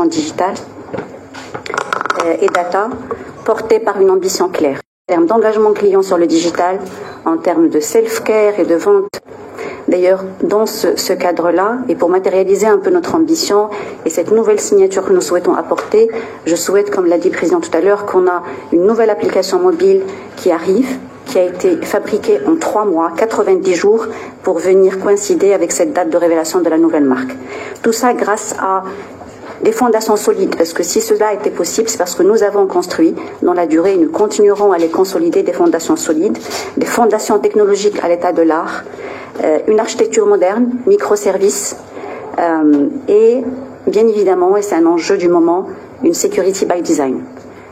digitale et data portée par une ambition claire. En termes d'engagement client sur le digital, en termes de self-care et de vente. D'ailleurs, dans ce cadre-là, et pour matérialiser un peu notre ambition et cette nouvelle signature que nous souhaitons apporter, je souhaite, comme l'a dit le Président tout à l'heure, qu'on a une nouvelle application mobile qui arrive, qui a été fabriquée en 3 mois, 90 jours, pour venir coïncider avec cette date de révélation de la nouvelle marque. Tout ça grâce à des fondations solides, parce que si cela était possible, c'est parce que nous avons construit dans la durée et nous continuerons à les consolider des fondations solides, des fondations technologiques à l'état de l'art, une architecture moderne, microservices et bien évidemment, et c'est un enjeu du moment, une security by design.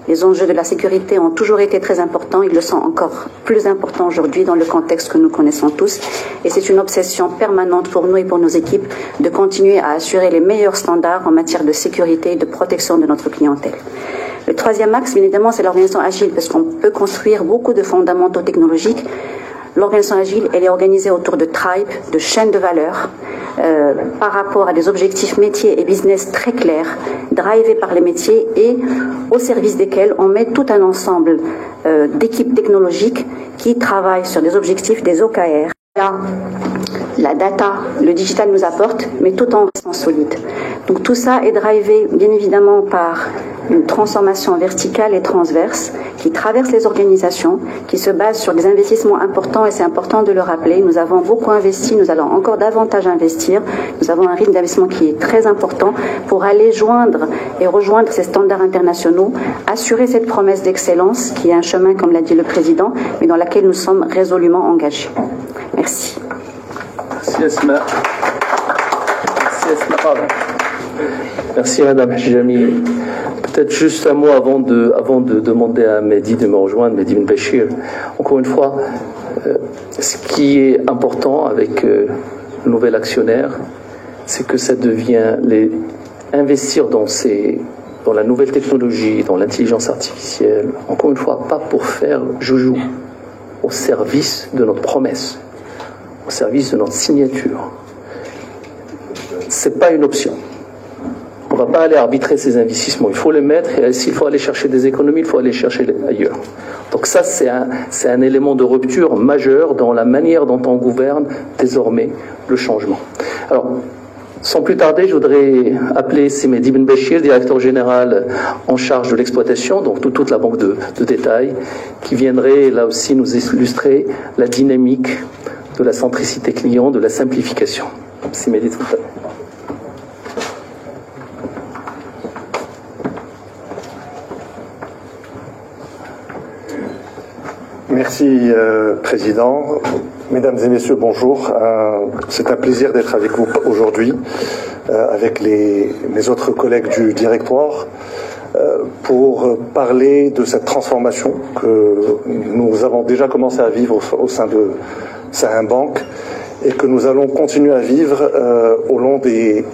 Les enjeux de la sécurité ont toujours été très importants, ils le sont encore plus importants aujourd'hui dans le contexte que nous connaissons tous. Et c'est une obsession permanente pour nous et pour nos équipes de continuer à assurer les meilleurs standards en matière de sécurité et de protection de notre clientèle. Le troisième axe, bien évidemment, c'est l'organisation agile, parce qu'on peut construire beaucoup de fondamentaux technologiques. L'organisation agile, elle est organisée autour de tribes, de chaînes de valeur, par rapport à des objectifs métiers et business très clairs, drivés par les métiers et au service desquels on met tout un ensemble d'équipes technologiques qui travaillent sur des objectifs, des OKR. Là, la data, le digital nous apporte, mais tout en restant solide. Donc tout ça est drivé bien évidemment par une transformation verticale et transverse qui traverse les organisations, qui se base sur des investissements importants, et c'est important de le rappeler. Nous avons beaucoup investi, nous allons encore davantage investir. Nous avons un rythme d'investissement qui est très important pour aller joindre et rejoindre ces standards internationaux, assurer cette promesse d'excellence qui est un chemin, comme l'a dit le Président, mais dans laquelle nous sommes résolument engagés. Merci. Merci Asma. Merci Asma. Merci Madame Hajjami. Peut-être juste un mot avant de demander à Mehdi de me rejoindre, Mehdi Ben Bachir. Encore une fois, ce qui est important avec le nouvel actionnaire, c'est que ça devient investir dans la nouvelle technologie, dans l'intelligence artificielle, encore une fois, pas pour faire joujou, au service de notre promesse, au service de notre signature. C'est pas une option. On ne va pas aller arbitrer ces investissements. Il faut les mettre, et s'il faut aller chercher des économies, il faut aller chercher ailleurs. Donc ça, c'est un élément de rupture majeur dans la manière dont on gouverne désormais le changement. Alors, sans plus tarder, je voudrais appeler Mehdi Ben Bachir, directeur général en charge de l'exploitation, donc toute la banque de détail, qui viendrait là aussi nous illustrer la dynamique de la centricité client, de la simplification. C'est Mehdi. Merci, Président. Mesdames et Messieurs, bonjour. C'est un plaisir d'être avec vous aujourd'hui, avec mes autres collègues du directoire, pour parler de cette transformation que nous avons déjà commencé à vivre au sein de Saham Bank et que nous allons continuer à vivre au long des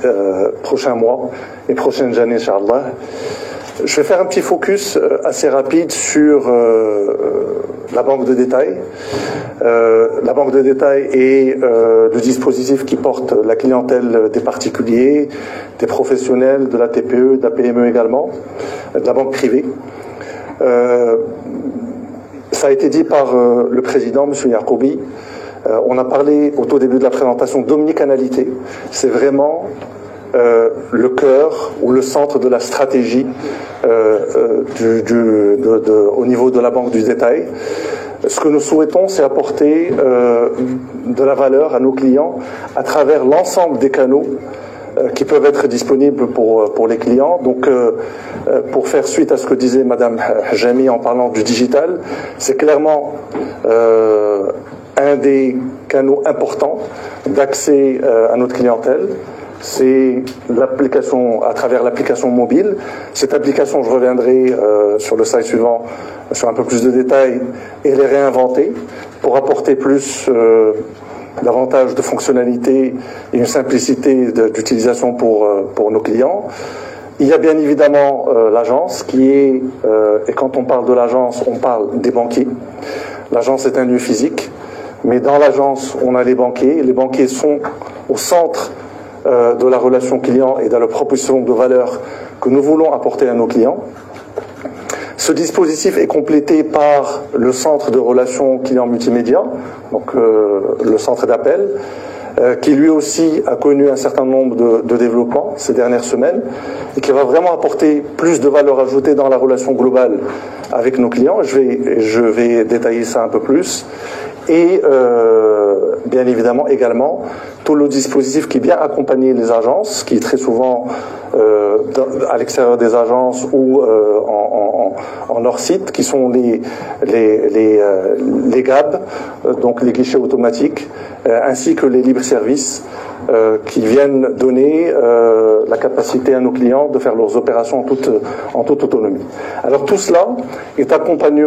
prochains mois et prochaines années, Inch'Allah. Je vais faire un petit focus assez rapide sur la banque de détail. La banque de détail est le dispositif qui porte la clientèle des particuliers, des professionnels, de la TPE, de la PME également, de la banque privée. Ça a été dit par le Président, M. Yacoubi. On a parlé au tout début de la présentation d'omnicanalité. C'est vraiment le cœur ou le centre de la stratégie au niveau de la banque du détail. Ce que nous souhaitons, c'est apporter de la valeur à nos clients à travers l'ensemble des canaux qui peuvent être disponibles pour les clients. Donc, pour faire suite à ce que disait Madame Hajjami en parlant du digital, c'est clairement un des canaux importants d'accès à notre clientèle. C'est l'application, à travers l'application mobile. Cette application, je reviendrai sur le slide suivant, sur un peu plus de détails, et les réinventer pour apporter davantage de fonctionnalités et une simplicité d'utilisation pour nos clients. Il y a bien évidemment l'agence qui est, et quand on parle de l'agence, on parle des banquiers. L'agence est un lieu physique, mais dans l'agence, on a les banquiers. Les banquiers sont au centre de la relation client et de la proposition de valeur que nous voulons apporter à nos clients. Ce dispositif est complété par le centre de relations clients multimédia, donc le centre d'appel, qui lui aussi a connu un certain nombre de développements ces dernières semaines et qui va vraiment apporter plus de valeur ajoutée dans la relation globale avec nos clients. Je vais détailler ça un peu plus. Et bien évidemment également tout le dispositif qui vient accompagner les agences, qui est très souvent à l'extérieur des agences ou en leur site, qui sont les GAB, donc les guichets automatiques, ainsi que les libres services qui viennent donner la capacité à nos clients de faire leurs opérations en toute autonomie. Alors tout cela est accompagné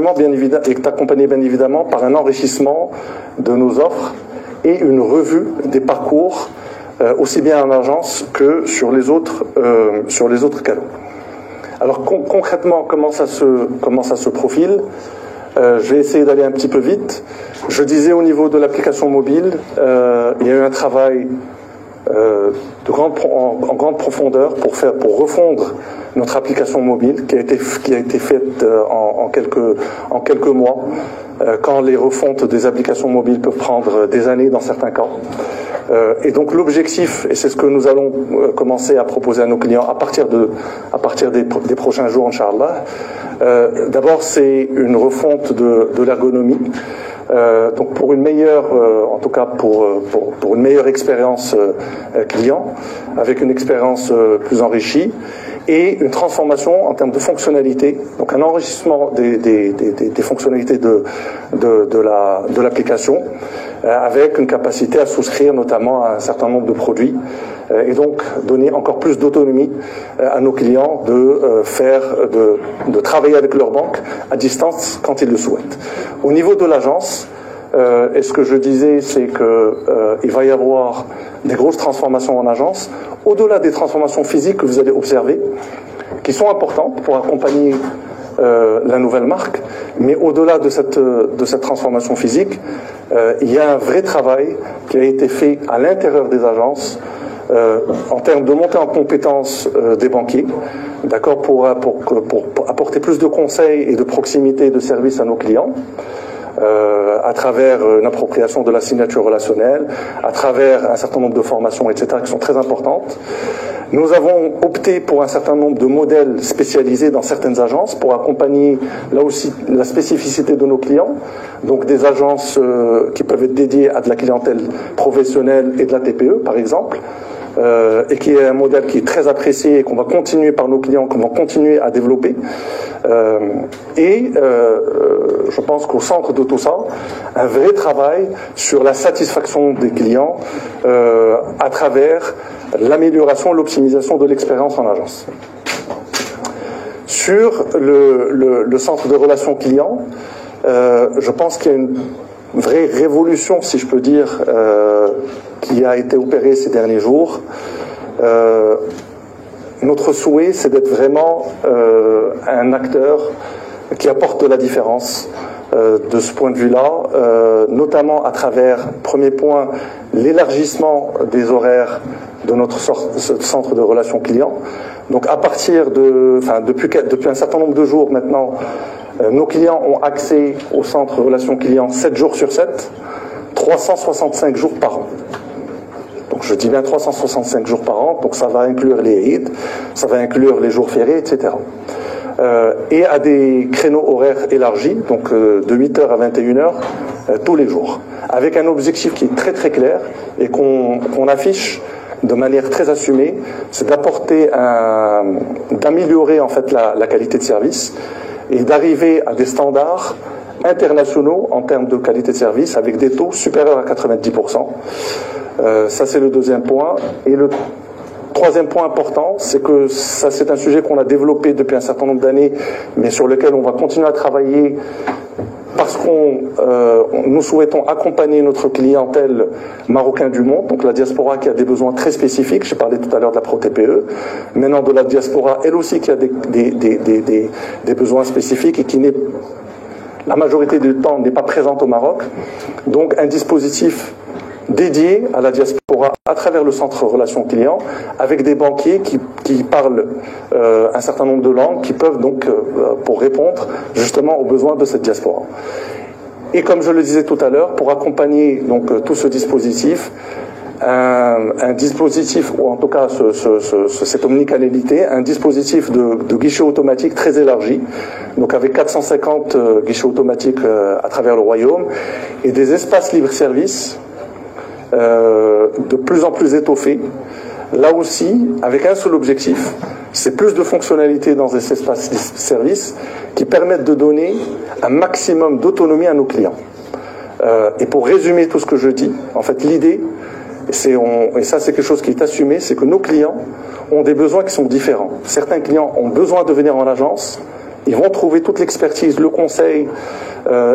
bien évidemment par un enrichissement de nos offres et une revue des parcours aussi bien en agence que sur les autres canaux. Alors concrètement, comment ça se profile? Je vais essayer d'aller un petit peu vite. Je disais au niveau de l'application mobile, il y a eu un travail en grande profondeur pour refondre notre application mobile qui a été faite en quelques mois, quand les refontes des applications mobiles peuvent prendre des années dans certains cas. Et donc l'objectif, et c'est ce que nous allons commencer à proposer à nos clients à partir des prochains jours, Inch'Allah, d'abord c'est une refonte de l'ergonomie. Donc pour une meilleure, en tout cas pour une meilleure expérience client, avec une expérience plus enrichie, et une transformation en termes de fonctionnalités, donc un enrichissement des fonctionnalités de l'application, avec une capacité à souscrire notamment à un certain nombre de produits, et donc donner encore plus d'autonomie à nos clients de travailler avec leur banque à distance quand ils le souhaitent. Au niveau de l'agence, et ce que je disais, c'est qu'il va y avoir des grosses transformations en agence, au-delà des transformations physiques que vous allez observer, qui sont importantes pour accompagner la nouvelle marque, mais au-delà de cette transformation physique, il y a un vrai travail qui a été fait à l'intérieur des agences en termes de montée en compétences des banquiers, d'accord, pour apporter plus de conseils et de proximité de services à nos clients, à travers une appropriation de la signature relationnelle, à travers un certain nombre de formations, etc., qui sont très importantes. Nous avons opté pour un certain nombre de modèles spécialisés dans certaines agences pour accompagner là aussi la spécificité de nos clients, donc des agences qui peuvent être dédiées à de la clientèle professionnelle et de la TPE par exemple, et qui est un modèle qui est très apprécié et qu'on va continuer par nos clients, qu'on va continuer à développer. Je pense qu'au centre de tout ça, un vrai travail sur la satisfaction des clients à travers l'amélioration, l'optimisation de l'expérience en agence. Sur le centre de relations clients, je pense qu'il y a une vraie révolution, si je peux dire, qui a été opérée ces derniers jours. Notre souhait, c'est d'être vraiment un acteur qui apporte de la différence de ce point de vue-là, notamment à travers, premier point, l'élargissement des horaires de notre centre de relations clients. Donc à partir depuis un certain nombre de jours maintenant, nos clients ont accès au centre relations clients 7 jours sur 7, 365 jours par an. Donc je dis bien 365 jours par an, donc ça va inclure les Eid, ça va inclure les jours fériés, etc. Et à des créneaux horaires élargis, donc de 8h à 21h tous les jours, avec un objectif qui est très très clair et qu'on affiche de manière très assumée, c'est d'améliorer en fait la qualité de service et d'arriver à des standards internationaux en termes de qualité de service avec des taux supérieurs à 90%. Ça c'est le deuxième point. Et le troisième point important, c'est que ça c'est un sujet qu'on a développé depuis un certain nombre d'années, mais sur lequel on va continuer à travailler parce nous souhaitons accompagner notre clientèle marocaine du monde, donc la diaspora qui a des besoins très spécifiques. J'ai parlé tout à l'heure de la Pro-TPE, maintenant de la diaspora, elle aussi qui a des besoins spécifiques et qui la majorité du temps n'est pas présente au Maroc. Donc un dispositif dédié à la diaspora à travers le centre relations clients, avec des banquiers qui parlent un certain nombre de langues, qui peuvent donc, pour répondre justement aux besoins de cette diaspora. Et comme je le disais tout à l'heure, pour accompagner donc tout ce dispositif, un dispositif, ou en tout cas cette omnicanalité, un dispositif de guichet automatique très élargi, donc avec 450 guichets automatiques à travers le royaume, et des espaces libre-service de plus en plus étoffés, là aussi avec un seul objectif, c'est plus de fonctionnalités dans ces espaces libre-service qui permettent de donner un maximum d'autonomie à nos clients. Et pour résumer tout ce que je dis, en fait l'idée, et ça c'est quelque chose qui est assumé, c'est que nos clients ont des besoins qui sont différents. Certains clients ont besoin de venir en agence, ils vont trouver toute l'expertise, le conseil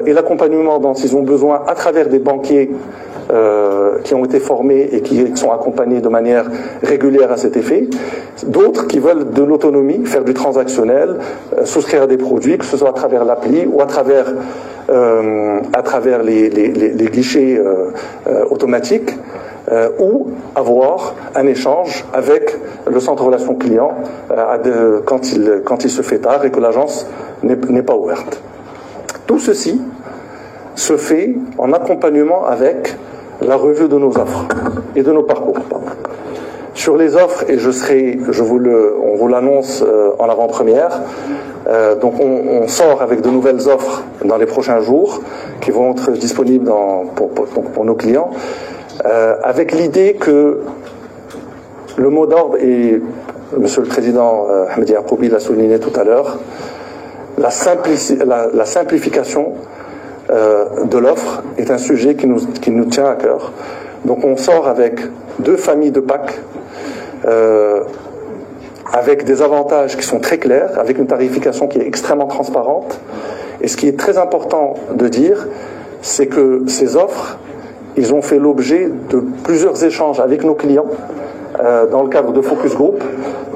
et l'accompagnement dont ils ont besoin à travers des banquiers qui ont été formés et qui sont accompagnés de manière régulière à cet effet. D'autres qui veulent de l'autonomie, faire du transactionnel, souscrire à des produits, que ce soit à travers l'appli ou à travers les guichets automatiques, ou avoir un échange avec le centre relations clients quand il se fait tard et que l'agence n'est pas ouverte. Tout ceci se fait en accompagnement avec la revue de nos offres et de nos parcours. Sur les offres, et on vous l'annonce en avant-première, donc on sort avec de nouvelles offres dans les prochains jours qui vont être disponibles pour nos clients, avec l'idée que le mot d'ordre, et Monsieur le Président Hamedi Yacoubi l'a souligné tout à l'heure, la simplification de l'offre est un sujet qui nous tient à cœur. Donc on sort avec 2 familles de packs, avec des avantages qui sont très clairs, avec une tarification qui est extrêmement transparente. Et ce qui est très important de dire, c'est que ces offres, ils ont fait l'objet de plusieurs échanges avec nos clients dans le cadre de Focus Group,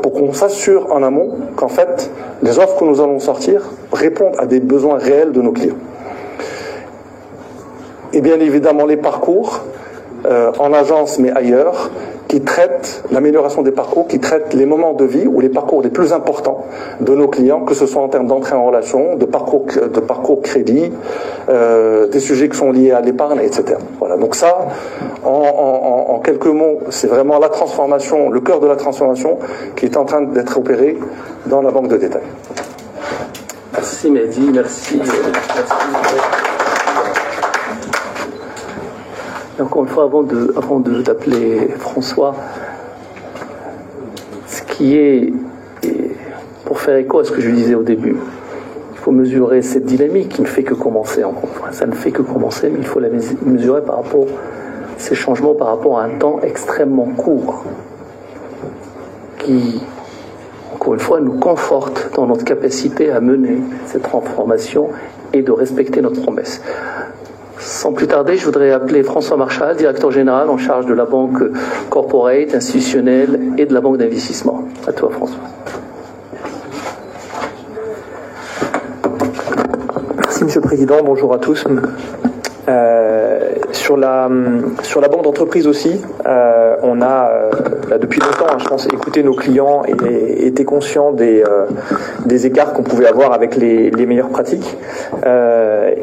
pour qu'on s'assure en amont qu'en fait, les offres que nous allons sortir répondent à des besoins réels de nos clients. Et bien évidemment les parcours, en agence mais ailleurs, qui traitent l'amélioration des parcours, qui traitent les moments de vie ou les parcours les plus importants de nos clients, que ce soit en termes d'entrée en relation, de parcours crédit, des sujets qui sont liés à l'épargne, etc. Voilà. Donc ça, en quelques mots, c'est vraiment la transformation, le cœur de la transformation qui est en train d'être opéré dans la banque de détail. Merci Mehdi, merci. Et encore une fois, avant d'appeler François, ce qui est, pour faire écho à ce que je disais au début, il faut mesurer cette dynamique qui ne fait que commencer. Ça ne fait que commencer, mais il faut la mesurer par rapport à ces changements, par rapport à un temps extrêmement court, qui, encore une fois, nous conforte dans notre capacité à mener cette transformation et de respecter notre promesse. Sans plus tarder, je voudrais appeler François Marchal, directeur général en charge de la banque corporate, institutionnelle et de la banque d'investissement. À toi, François. Merci, Monsieur le Président. Bonjour à tous. Sur la banque d'entreprise aussi, on a depuis longtemps, je pense, écouté nos clients et été conscient des écarts qu'on pouvait avoir avec les meilleures pratiques.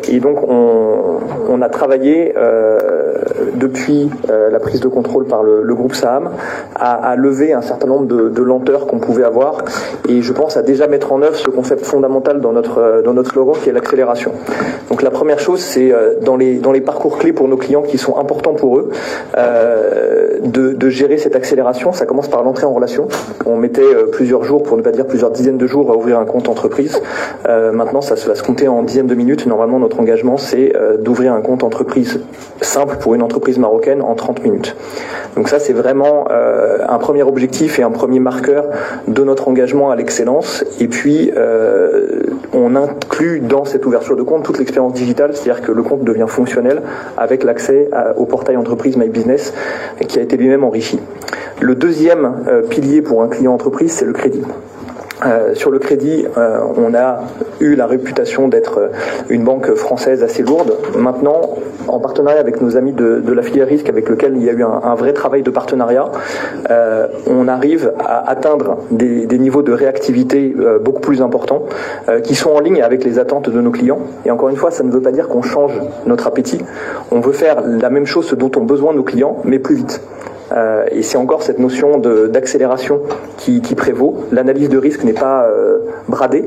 Et donc on a travaillé depuis la prise de contrôle par le groupe Saham à lever un certain nombre de lenteurs qu'on pouvait avoir, et je pense à déjà mettre en œuvre ce concept fondamental dans notre slogan qui est l'accélération. Donc la première chose, c'est dans les parcours clés pour nos clients qui sont importants pour eux, de gérer cette accélération. Ça commence par l'entrée en relation. On mettait plusieurs jours, pour ne pas dire plusieurs dizaines de jours, à ouvrir un compte entreprise. Maintenant, ça va se compter en dizaines de minutes. Normalement, notre engagement, c'est d'ouvrir un compte entreprise simple pour une entreprise marocaine en 30 minutes. Donc ça, c'est vraiment un premier objectif et un premier marqueur de notre engagement à l'excellence. Et puis, on inclut dans cette ouverture de compte toute l'expérience digitale, c'est-à-dire que le compte devient fonctionnel avec l'accès au portail entreprise My Business qui a été lui-même enrichi. Le deuxième pilier pour un client entreprise, c'est le crédit. Sur le crédit, on a eu la réputation d'être une banque française assez lourde. Maintenant, en partenariat avec nos amis de la filière risque, avec lequel il y a eu un vrai travail de partenariat, on arrive à atteindre des niveaux de réactivité beaucoup plus importants, qui sont en ligne avec les attentes de nos clients. Et encore une fois, ça ne veut pas dire qu'on change notre appétit. On veut faire la même chose, ce dont ont besoin nos clients, mais plus vite. Et c'est encore cette notion d'accélération qui prévaut. L'analyse de risque n'est pas bradée.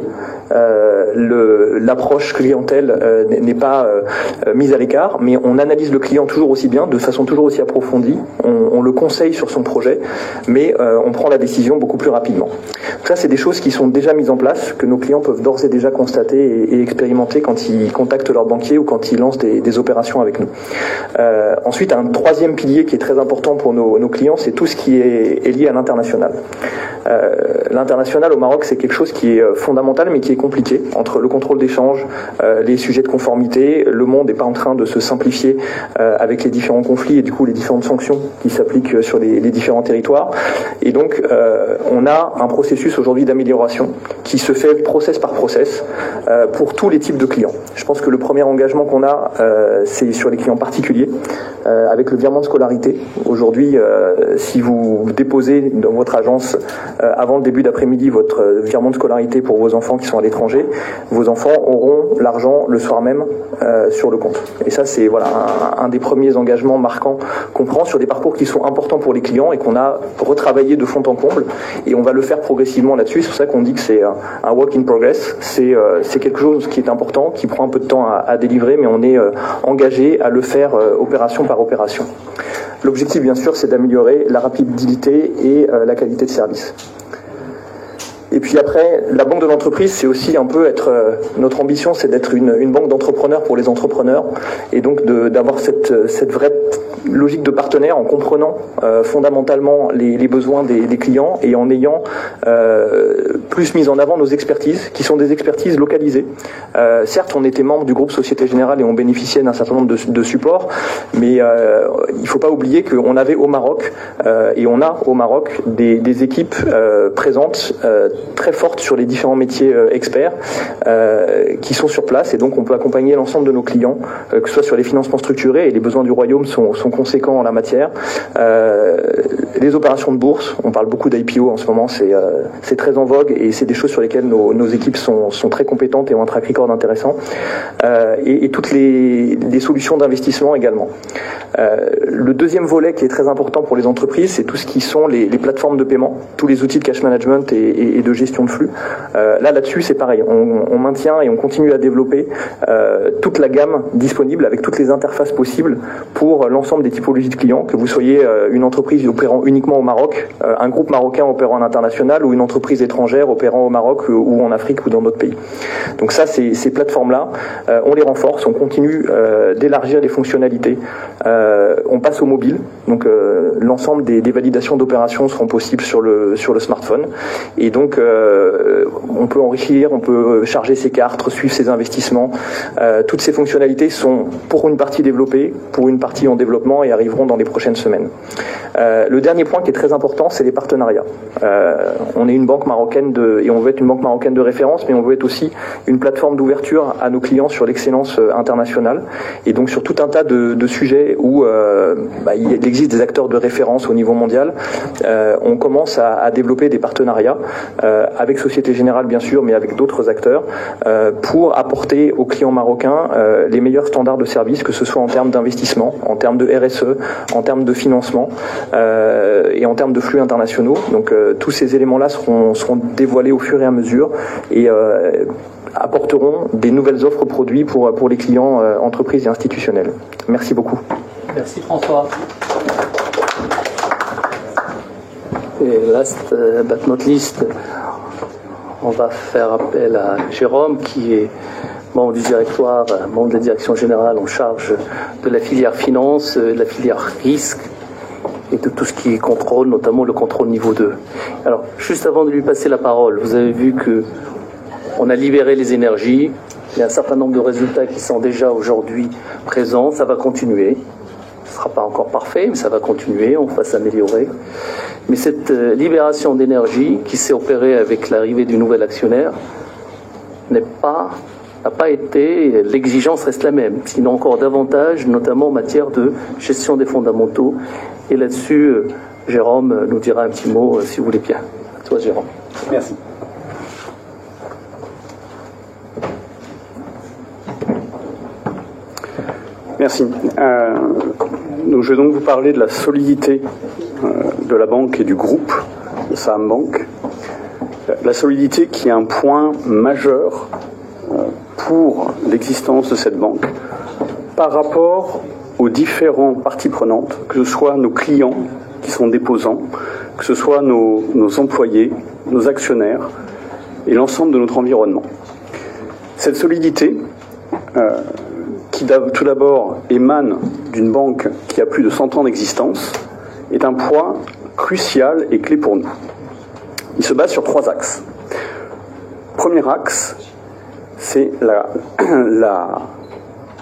L'approche clientèle n'est pas mise à l'écart, mais on analyse le client toujours aussi bien, de façon toujours aussi approfondie. On le conseille sur son projet, mais on prend la décision beaucoup plus rapidement. Donc ça, c'est des choses qui sont déjà mises en place, que nos clients peuvent d'ores et déjà constater et expérimenter quand ils contactent leur banquier ou quand ils lancent des opérations avec nous. Ensuite, un troisième pilier qui est très important pour nos clients, c'est tout ce qui est lié à l'international. L'international au Maroc, c'est quelque chose qui est fondamental, mais qui est compliqué, entre le contrôle d'échange, les sujets de conformité. Le monde n'est pas en train de se simplifier avec les différents conflits et du coup les différentes sanctions qui s'appliquent sur les différents territoires. Et donc, on a un processus aujourd'hui d'amélioration qui se fait process par process pour tous les types de clients. Je pense que le premier engagement qu'on a, c'est sur les clients particuliers, avec le virement de scolarité. Aujourd'hui, si vous déposez dans votre agence avant le début d'après-midi votre virement de scolarité pour vos enfants qui sont à l'étranger, vos enfants auront l'argent le soir même sur le compte. Et ça, c'est voilà, un des premiers engagements marquants qu'on prend sur des parcours qui sont importants pour les clients et qu'on a retravaillé de fond en comble. Et on va le faire progressivement là-dessus. C'est pour ça qu'on dit que c'est un work in progress. C'est quelque chose qui est important, qui prend un peu de temps à délivrer, mais on est engagé à le faire opération par opération. L'objectif, bien sûr, c'est d'améliorer la rapidité et la qualité de service. Et puis après, la banque de l'entreprise, c'est aussi un peu notre ambition, c'est d'être une banque d'entrepreneurs pour les entrepreneurs, et donc d'avoir cette vraie logique de partenaire en comprenant fondamentalement les besoins des clients et en ayant plus mis en avant nos expertises, qui sont des expertises localisées. Certes, on était membre du groupe Société Générale et on bénéficiait d'un certain nombre de supports, mais il ne faut pas oublier qu'on avait au Maroc, et on a au Maroc des équipes présentes très fortes sur les différents métiers experts qui sont sur place, et donc on peut accompagner l'ensemble de nos clients, que ce soit sur les financements structurés, et les besoins du royaume sont conséquents en la matière. Les opérations de bourse, on parle beaucoup d'IPO en ce moment, c'est très en vogue et c'est des choses sur lesquelles nos équipes sont très compétentes et ont un track record intéressant. Et toutes les solutions d'investissement également. Le deuxième volet qui est très important pour les entreprises, c'est tout ce qui sont les plateformes de paiement, tous les outils de cash management et de gestion de flux. Là-dessus, c'est pareil. On maintient et on continue à développer toute la gamme disponible avec toutes les interfaces possibles pour l'ensemble des typologies de clients, que vous soyez une entreprise opérant uniquement au Maroc, un groupe marocain opérant à l'international ou une entreprise étrangère opérant au Maroc ou en Afrique ou dans d'autres pays. Donc ça, ces plateformes-là, on les renforce, on continue d'élargir les fonctionnalités. On passe au mobile, donc l'ensemble des validations d'opérations seront possibles sur le smartphone. Et donc, on peut enrichir, on peut charger ses cartes, suivre ses investissements. Toutes ces fonctionnalités sont pour une partie développées, pour une partie en développement et arriveront dans les prochaines semaines. Le dernier point qui est très important, c'est les partenariats. On est une banque marocaine et on veut être une banque marocaine de référence, mais on veut être aussi une plateforme d'ouverture à nos clients sur l'excellence internationale. Et donc sur tout un tas de sujets où il existe des acteurs de référence au niveau mondial, on commence à développer des partenariats avec Société Générale bien sûr, mais avec d'autres acteurs, pour apporter aux clients marocains les meilleurs standards de service, que ce soit en termes d'investissement, en termes de RSE, en termes de financement et en termes de flux internationaux. Donc tous ces éléments-là seront dévoilés au fur et à mesure et apporteront des nouvelles offres produits pour les clients entreprises et institutionnels. Merci beaucoup. Merci François. Et last but not least, on va faire appel à Jérôme qui est membre du directoire, membre de la direction générale en charge de la filière finance, de la filière risque et de tout ce qui est contrôle, notamment le contrôle niveau 2. Alors, juste avant de lui passer la parole, vous avez vu que on a libéré les énergies, il y a un certain nombre de résultats qui sont déjà aujourd'hui présents, ça va continuer. Ce sera pas encore parfait, mais ça va continuer, on va s'améliorer. Mais cette libération d'énergie qui s'est opérée avec l'arrivée du nouvel actionnaire n'a pas été, l'exigence reste la même, sinon encore davantage, notamment en matière de gestion des fondamentaux. Et là-dessus, Jérôme nous dira un petit mot, si vous voulez bien. À toi, Jérôme. Merci. Merci. Donc, je vais donc vous parler de la solidité de la banque et du groupe de Saham Bank. La solidité qui est un point majeur pour l'existence de cette banque par rapport aux différentes parties prenantes, que ce soit nos clients qui sont déposants, que ce soit nos employés, nos actionnaires et l'ensemble de notre environnement. Cette solidité, qui tout d'abord émane d'une banque qui a plus de 100 ans d'existence, est un point crucial et clé pour nous. Il se base sur 3 axes. Premier axe, c'est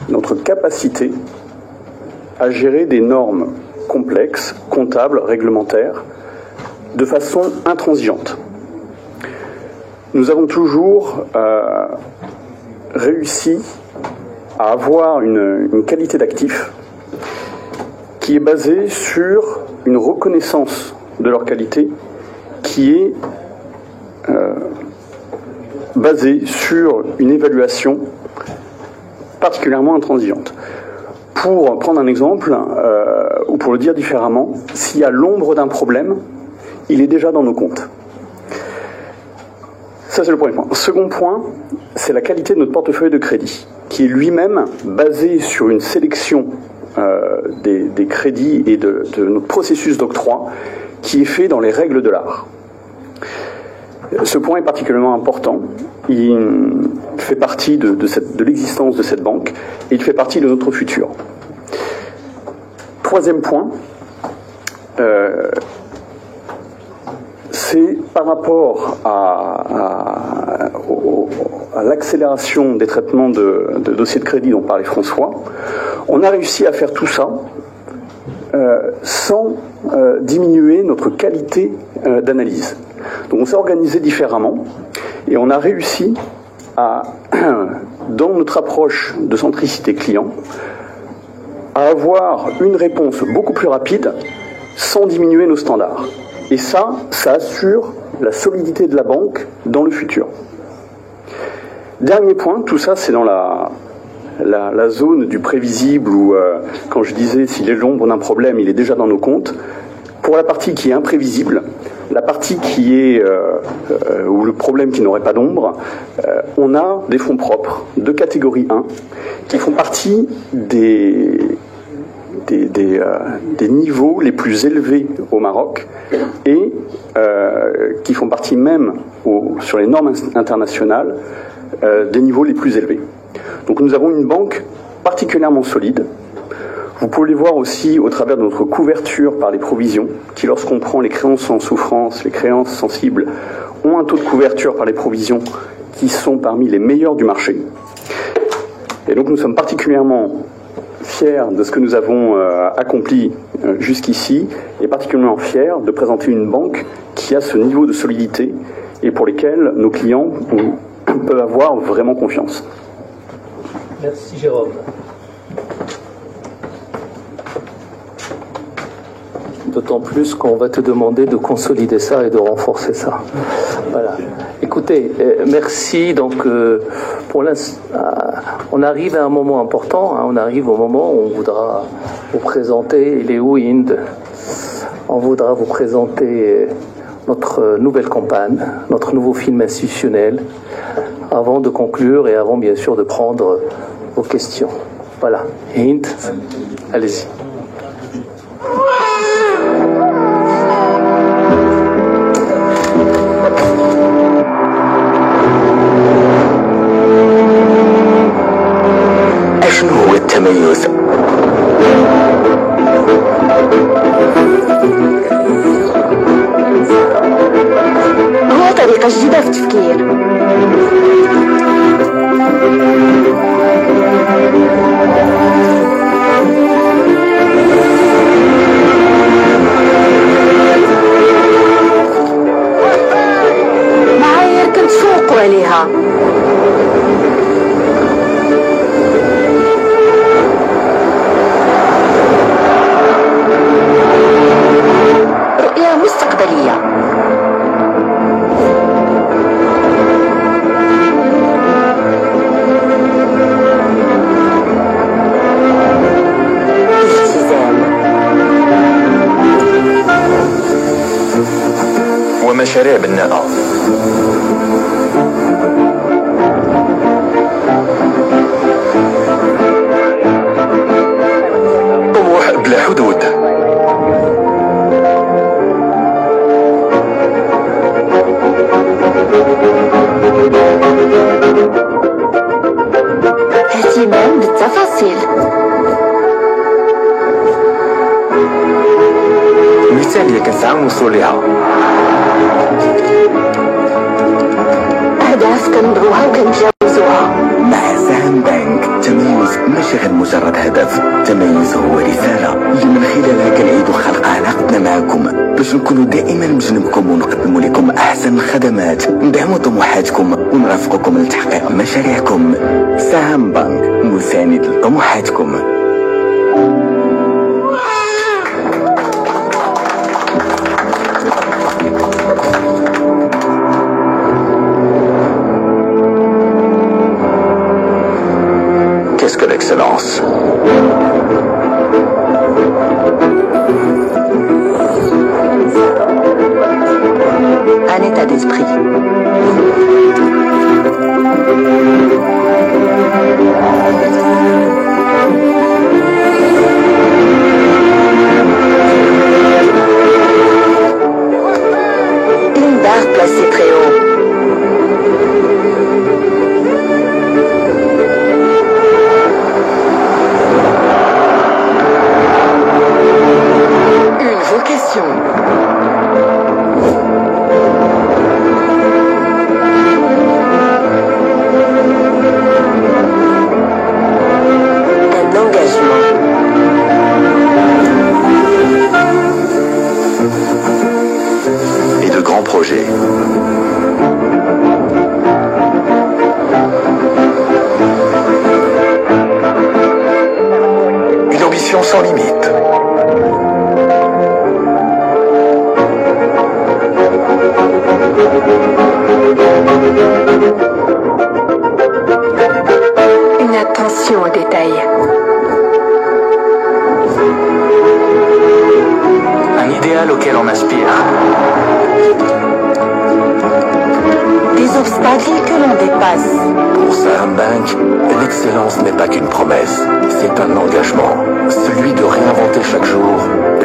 notre capacité à gérer des normes complexes, comptables, réglementaires, de façon intransigeante. Nous avons toujours réussi à avoir une qualité d'actifs qui est basée sur une reconnaissance de leur qualité qui est basée sur une évaluation particulièrement intransigeante. Pour prendre un exemple, ou pour le dire différemment, s'il y a l'ombre d'un problème, il est déjà dans nos comptes. Ça, c'est le premier point. Second point, c'est la qualité de notre portefeuille de crédit, qui est lui-même basé sur une sélection des crédits et de notre processus d'octroi, qui est fait dans les règles de l'art. Ce point est particulièrement important. Il fait partie de l'existence de cette banque et il fait partie de notre futur. Troisième point, c'est par rapport à l'accélération des traitements de dossiers de crédit dont parlait François. On a réussi à faire tout ça sans diminuer notre qualité d'analyse. Donc on s'est organisé différemment et on a réussi à, dans notre approche de centricité client, à avoir une réponse beaucoup plus rapide sans diminuer nos standards. Et ça assure la solidité de la banque dans le futur. Dernier point, tout ça c'est dans la zone du prévisible où, quand je disais s'il est l'ombre d'un problème, il est déjà dans nos comptes. Pour la partie qui est imprévisible, la partie qui est ou le problème qui n'aurait pas d'ombre, on a des fonds propres de catégorie 1 qui font partie des niveaux les plus élevés au Maroc et qui font partie même sur les normes internationales des niveaux les plus élevés. Donc nous avons une banque particulièrement solide. Vous pouvez les voir aussi au travers de notre couverture par les provisions, qui lorsqu'on prend les créances sans souffrance, les créances sensibles, ont un taux de couverture par les provisions qui sont parmi les meilleurs du marché. Et donc nous sommes particulièrement fiers de ce que nous avons accompli jusqu'ici, et particulièrement fiers de présenter une banque qui a ce niveau de solidité et pour lesquels nos clients peuvent avoir vraiment confiance. Merci Jérôme. D'autant plus qu'on va te demander de consolider ça et de renforcer ça. Voilà. Écoutez, merci. Donc, pour l'instant, on arrive à un moment important. On arrive au moment où on voudra vous présenter les Wind. On voudra vous présenter notre nouvelle campagne, notre nouveau film institutionnel, avant de conclure et avant, bien sûr, de prendre vos questions. Voilà. Hind, allez-y. هو التميز هو طريقة جديدة في التفكير عليها. رؤية مستقبلية. ومشاريع بناءة. طموح بلا حدود. اهتمام بالتفاصيل. مثالية كنسعى نوصلوا ليها. أهداف كنبغوها وكنتجاوزوها. مع سهم بنك تميز ماشي غير مجرد هدف، تميز هو رسالة اللي من خلالها كنعيدوا خلق علاقتنا معكم باش نكونوا دائما بجنبكم ونقدموا لكم أحسن الخدمات، ندعموا طموحاتكم ونرافقكم لتحقيق مشاريعكم. سهم بنك مساند لطموحاتكم. Qu'est-ce que l'excellence? Un état d'esprit. Une barre placée très haut. Sans limite. Une attention aux détails. Un idéal auquel on aspire. Des obstacles que l'on dépasse. Pour Saham Bank, l'excellence n'est pas qu'une promesse, c'est un engagement. Celui de réinventer chaque jour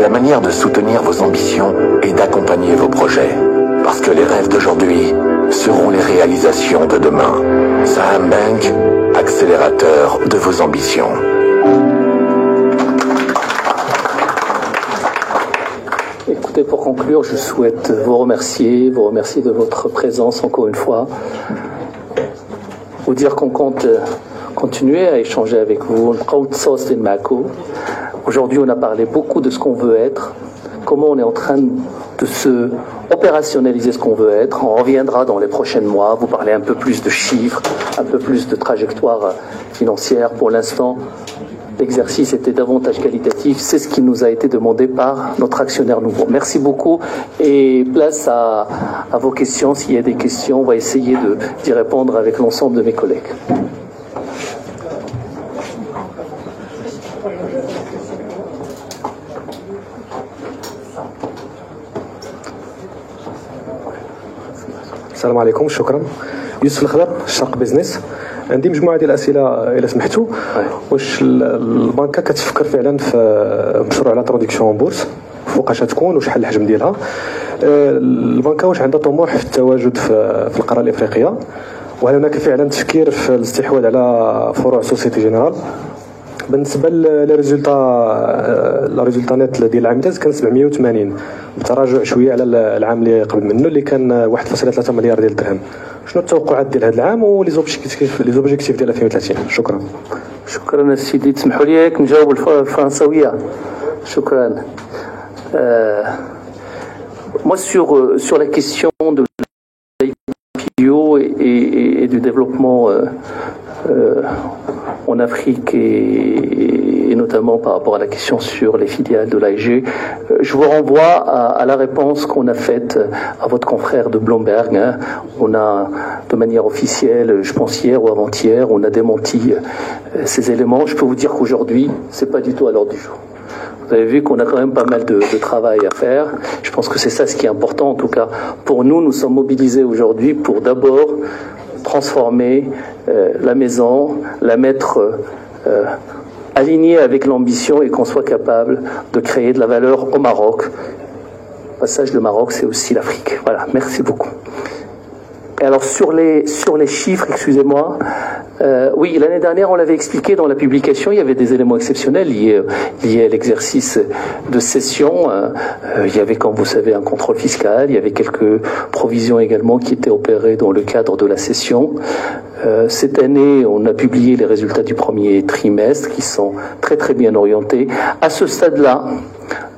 la manière de soutenir vos ambitions et d'accompagner vos projets. Parce que les rêves d'aujourd'hui seront les réalisations de demain. Saham Bank, accélérateur de vos ambitions. Écoutez, pour conclure, je souhaite vous remercier de votre présence encore une fois. Vous dire qu'on compte continuer à échanger avec vous. Aujourd'hui, on a parlé beaucoup de ce qu'on veut être, comment on est en train de se opérationnaliser ce qu'on veut être. On reviendra dans les prochains mois, vous parler un peu plus de chiffres, un peu plus de trajectoire financière. Pour l'instant, l'exercice était davantage qualitatif. C'est ce qui nous a été demandé par notre actionnaire nouveau. Merci beaucoup et place à vos questions. S'il y a des questions, on va essayer d'y répondre avec l'ensemble de mes collègues. السلام عليكم، شكرا. يوسف الخضر، الشرق بيزنس. عندي مجموعه ديال الاسئله الى سمحتوا. واش البنكه كتفكر فعلا في مشروع لا تروديكسيون بورس؟ فوقاش تكون وشحال الحجم ديالها؟ البنكه واش عندها طموح في التواجد في القاره الافريقيه؟ وهل هناك فعلا تفكير في الاستحواذ على فروع سوسيتي جينيرال؟ بالنسبه للريزولتا نت ديال العام اللي كان 780 بتراجع شويه على العام اللي قبل منه اللي كان 1.3 مليار ديال الدرهم. شنو التوقعات ديال هذا العام ولي زوبجيكتيف ديال 2030؟ شكرا. شكرا سيدي، تسمحوا لي نجاوب الفرنسويه. شكرا. Moi sur la question de l'IPO et du développement en Afrique et notamment par rapport à la question sur les filiales de l'AEG, je vous renvoie à la réponse qu'on a faite à votre confrère de Bloomberg. Hein. On a, de manière officielle, je pense hier ou avant-hier, on a démenti ces éléments. Je peux vous dire qu'aujourd'hui, c'est pas du tout à l'ordre du jour. Vous avez vu qu'on a quand même pas mal de travail à faire. Je pense que c'est ça ce qui est important. En tout cas, pour nous, nous sommes mobilisés aujourd'hui pour d'abord transformer la maison, la mettre alignée avec l'ambition et qu'on soit capable de créer de la valeur au Maroc. Le passage de Maroc, c'est aussi l'Afrique. Voilà, merci beaucoup. Et alors sur les chiffres, excusez-moi, oui, l'année dernière, on l'avait expliqué dans la publication, il y avait des éléments exceptionnels liés à l'exercice de cession. Il y avait, comme vous savez, un contrôle fiscal, il y avait quelques provisions également qui étaient opérées dans le cadre de la cession. Cette année, on a publié les résultats du premier trimestre qui sont très très bien orientés. À ce stade-là,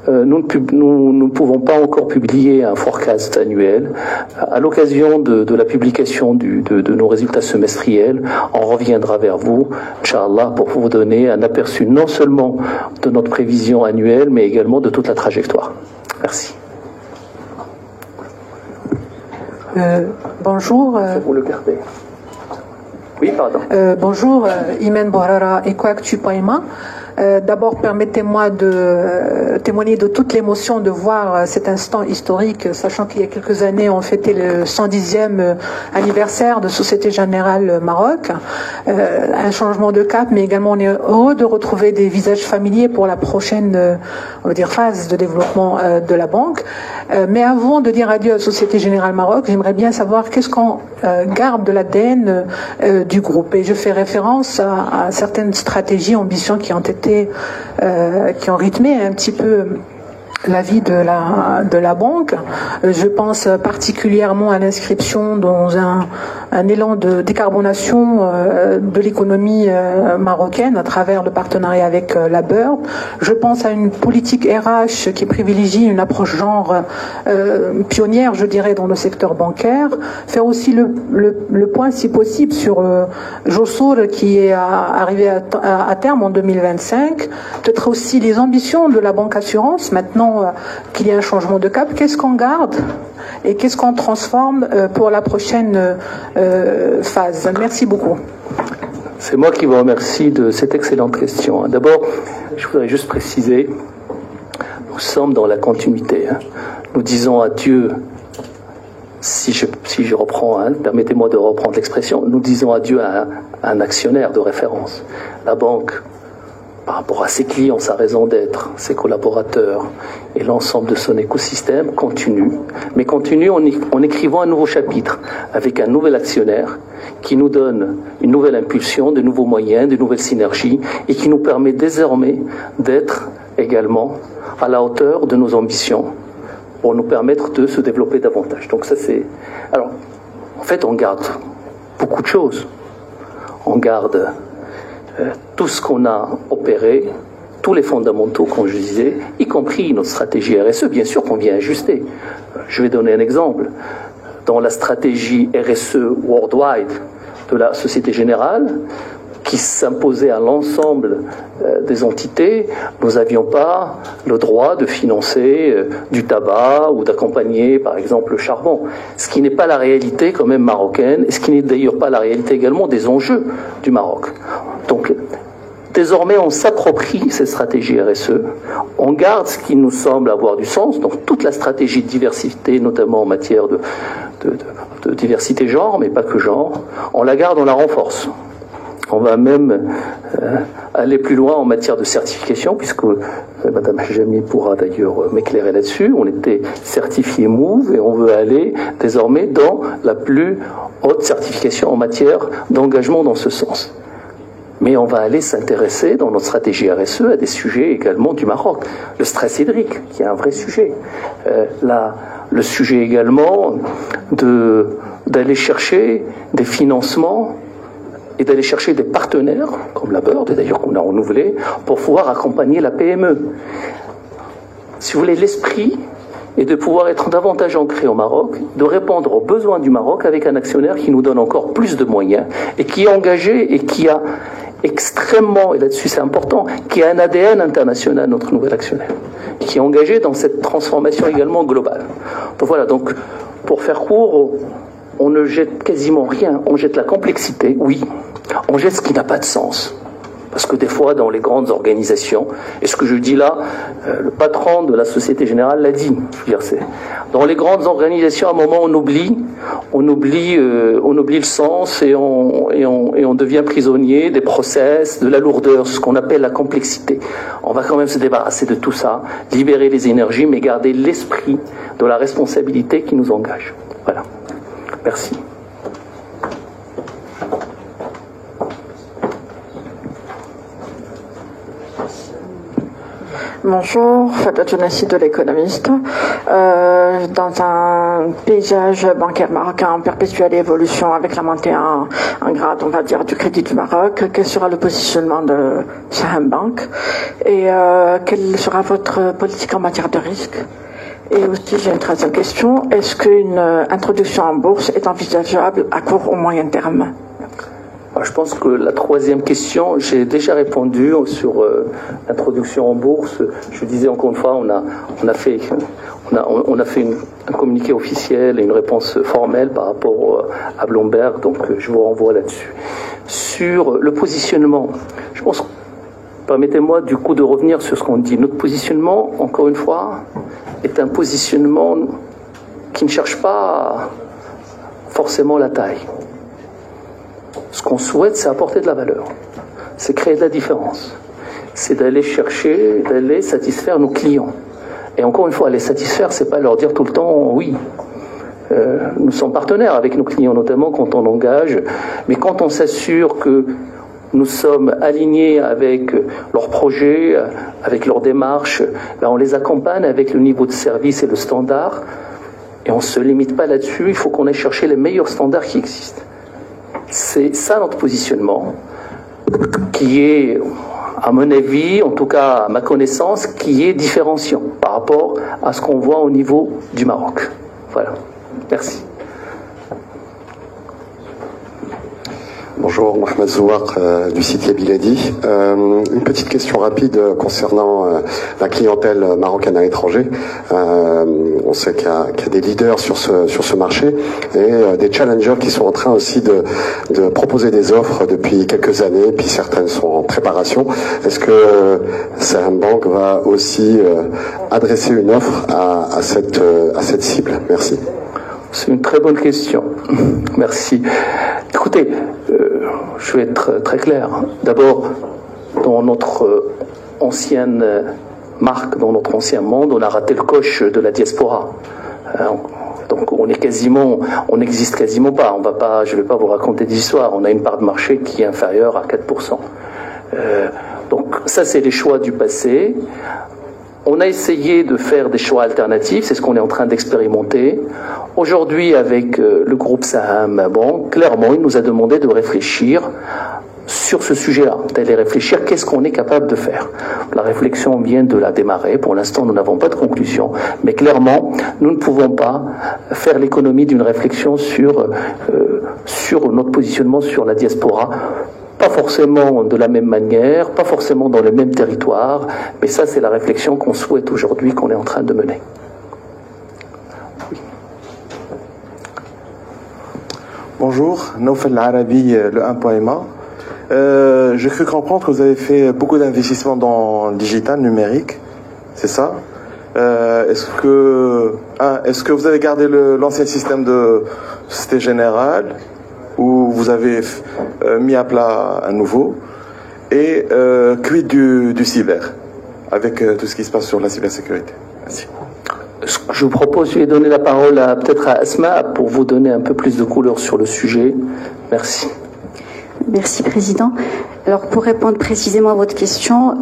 nous ne pouvons pas encore publier un forecast annuel. À l'occasion de la publication de nos résultats semestriels, on reviendra vers vous, Inch'Allah, pour vous donner un aperçu non seulement de notre prévision annuelle, mais également de toute la trajectoire. Merci. Bonjour. Vous le gardez. Oui, pardon. Bonjour, Imen Bouharara, Ecoactu Paima. D'abord, permettez-moi de témoigner de toute l'émotion de voir cet instant historique, sachant qu'il y a quelques années, on fêtait le 110e anniversaire de Société Générale Maroc. Un changement de cap, mais également on est heureux de retrouver des visages familiers pour la prochaine, on va dire, phase de développement de la banque. Mais avant de dire adieu à Société Générale Maroc, j'aimerais bien savoir qu'est-ce qu'on garde de l'ADN du groupe. Et je fais référence à certaines stratégies, ambitions qui ont été qui ont rythmé un petit peu la vie de la banque. Je pense particulièrement à l'inscription dans un élan de décarbonation de l'économie marocaine à travers le partenariat avec la BERD. Je pense à une politique RH qui privilégie une approche genre pionnière, je dirais, dans le secteur bancaire. Faire aussi le point, si possible, sur Jossour qui est arrivé à terme en 2025. Peut-être aussi les ambitions de la banque assurance maintenant qu'il y a un changement de cap. Qu'est-ce qu'on garde et qu'est-ce qu'on transforme pour la prochaine phase? Merci beaucoup. C'est moi qui vous remercie de cette excellente question. D'abord, je voudrais juste préciser, nous sommes dans la continuité. Nous disons adieu, si je reprends, permettez-moi de reprendre l'expression, nous disons adieu à un actionnaire de référence. La banque, par rapport à ses clients, sa raison d'être, ses collaborateurs et l'ensemble de son écosystème, continue. Mais continue en écrivant un nouveau chapitre avec un nouvel actionnaire qui nous donne une nouvelle impulsion, de nouveaux moyens, de nouvelles synergies et qui nous permet désormais d'être également à la hauteur de nos ambitions pour nous permettre de se développer davantage. Donc ça c'est... Alors, en fait, on garde beaucoup de choses. On garde tout ce qu'on a opéré, tous les fondamentaux, comme je disais, y compris notre stratégie RSE, bien sûr qu'on vient ajuster. Je vais donner un exemple. Dans la stratégie RSE worldwide de la Société Générale, qui s'imposait à l'ensemble des entités, nous n'avions pas le droit de financer du tabac ou d'accompagner, par exemple, le charbon. Ce qui n'est pas la réalité quand même marocaine, et ce qui n'est d'ailleurs pas la réalité également des enjeux du Maroc. Donc, désormais, on s'approprie cette stratégie RSE, on garde ce qui nous semble avoir du sens, donc toute la stratégie de diversité, notamment en matière de diversité genre, mais pas que genre, on la garde, on la renforce. On va même aller plus loin en matière de certification, puisque Madame Hajami pourra d'ailleurs m'éclairer là-dessus. On était certifié MOVE et on veut aller désormais dans la plus haute certification en matière d'engagement dans ce sens. Mais on va aller s'intéresser dans notre stratégie RSE à des sujets également du Maroc. Le stress hydrique, qui est un vrai sujet. Le sujet également d'aller chercher des financements et d'aller chercher des partenaires, comme la BERD, d'ailleurs qu'on a renouvelé, pour pouvoir accompagner la PME. Si vous voulez, l'esprit et de pouvoir être davantage ancré au Maroc, de répondre aux besoins du Maroc avec un actionnaire qui nous donne encore plus de moyens et qui est engagé et qui a extrêmement, et là-dessus c'est important, qui a un ADN international, notre nouvel actionnaire, qui est engagé dans cette transformation également globale. Donc voilà, donc pour faire court, on ne jette quasiment rien, on jette la complexité, oui, on jette ce qui n'a pas de sens. Parce que des fois, dans les grandes organisations, et ce que je dis là, le patron de la Société Générale l'a dit, je veux dire, dans les grandes organisations, à un moment, on oublie le sens et on devient prisonnier des process, de la lourdeur, ce qu'on appelle la complexité. On va quand même se débarrasser de tout ça, libérer les énergies, mais garder l'esprit de la responsabilité qui nous engage. Voilà. Merci. Bonjour, Fatou Jounassi de l'Économiste. Dans un paysage bancaire marocain en perpétuelle évolution avec la montée en grade, on va dire, du crédit du Maroc, quel sera le positionnement de Saham Bank et quelle sera votre politique en matière de risque? Et aussi, j'ai une troisième question. Est-ce qu'une introduction en bourse est envisageable à court ou moyen terme? Je pense que la troisième question, j'ai déjà répondu sur l'introduction en bourse. Je disais encore une fois, on a fait un communiqué officiel et une réponse formelle par rapport à Bloomberg, donc je vous renvoie là-dessus. Sur le positionnement, je pense, permettez-moi du coup de revenir sur ce qu'on dit. Notre positionnement, encore une fois, est un positionnement qui ne cherche pas forcément la taille. Ce qu'on souhaite, c'est apporter de la valeur. C'est créer de la différence. C'est d'aller chercher, d'aller satisfaire nos clients. Et encore une fois, les satisfaire, c'est pas leur dire tout le temps oui. Nous sommes partenaires avec nos clients, notamment quand on engage. Mais quand on s'assure que nous sommes alignés avec leurs projets, avec leurs démarches, ben on les accompagne avec le niveau de service et le standard. Et on ne se limite pas là-dessus. Il faut qu'on aille chercher les meilleurs standards qui existent. C'est ça notre positionnement, qui est, à mon avis, en tout cas à ma connaissance, qui est différenciant par rapport à ce qu'on voit au niveau du Maroc. Voilà. Merci. Bonjour, Mohamed Zouar du site Yabiladi. Une petite question rapide concernant la clientèle marocaine à l'étranger. On sait qu'il y a des leaders sur ce marché et des challengers qui sont en train aussi de proposer des offres depuis quelques années, puis certaines sont en préparation. Est-ce que Saham Bank va aussi adresser une offre à cette cible? Merci. C'est une très bonne question. Merci. Écoutez, je vais être très clair. D'abord, dans notre ancienne marque, dans notre ancien monde, on a raté le coche de la diaspora. Donc on n'existe quasiment pas. Je ne vais pas vous raconter des histoires. On a une part de marché qui est inférieure à 4%. Donc ça, c'est les choix du passé. On a essayé de faire des choix alternatifs, c'est ce qu'on est en train d'expérimenter. Aujourd'hui, avec le groupe Saham Bank, clairement, il nous a demandé de réfléchir sur ce sujet-là, d'aller réfléchir qu'est-ce qu'on est capable de faire. La réflexion vient de la démarrer. Pour l'instant, nous n'avons pas de conclusion, mais clairement, nous ne pouvons pas faire l'économie d'une réflexion sur notre positionnement sur la diaspora. Pas forcément de la même manière, pas forcément dans le même territoire, mais ça c'est la réflexion qu'on souhaite aujourd'hui, qu'on est en train de mener. Oui. Bonjour, Naufel Arabi, le 1.ma. J'ai cru comprendre que vous avez fait beaucoup d'investissements dans le digital, numérique, c'est ça? Est-ce que vous avez gardé l'ancien système de Société Générale ou vous avez mis à plat un nouveau? Et quid du cyber, avec tout ce qui se passe sur la cybersécurité? Merci. Je vous propose, je vais donner la parole peut-être à Asma pour vous donner un peu plus de couleur sur le sujet. Merci. Merci, Président. Alors, pour répondre précisément à votre question,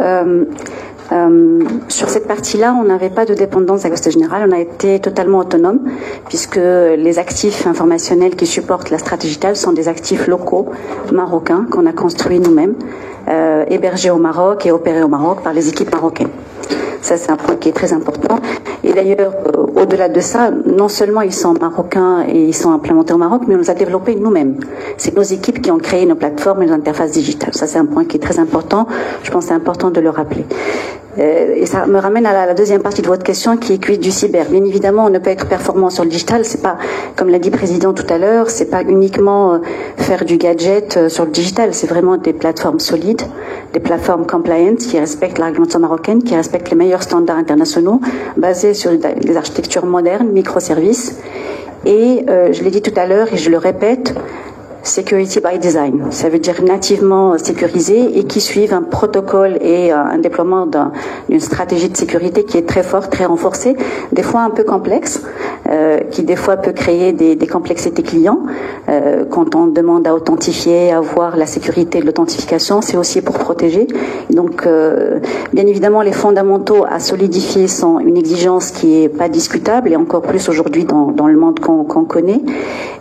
sur cette partie-là, on n'avait pas de dépendance à la Société Générale, on a été totalement autonome, puisque les actifs informationnels qui supportent la stratégie digitale sont des actifs locaux marocains qu'on a construits nous-mêmes, hébergés au Maroc et opérés au Maroc par les équipes marocaines. Ça, c'est un point qui est très important. Et d'ailleurs, au-delà de ça, non seulement ils sont marocains et ils sont implémentés au Maroc, mais on les a développés nous-mêmes. C'est nos équipes qui ont créé nos plateformes et nos interfaces digitales. Ça, c'est un point qui est très important. Je pense que c'est important de le rappeler. Et ça me ramène à la deuxième partie de votre question qui est du cyber. Bien évidemment, on ne peut être performant sur le digital. C'est pas, comme l'a dit le président tout à l'heure, c'est pas uniquement faire du gadget sur le digital. C'est vraiment des plateformes solides, des plateformes compliant qui respectent la réglementation marocaine, qui respectent les meilleurs standards internationaux, basées sur des architectures modernes, microservices. Et je l'ai dit tout à l'heure et je le répète, security by design, ça veut dire nativement sécurisé et qui suivent un protocole et un déploiement d'une stratégie de sécurité qui est très forte, très renforcée, des fois un peu complexe, qui des fois peut créer des complexités clients. Quand on demande à authentifier, à voir la sécurité de l'authentification, c'est aussi pour protéger. Donc, bien évidemment, les fondamentaux à solidifier sont une exigence qui est pas discutable et encore plus aujourd'hui dans le monde qu'on connaît.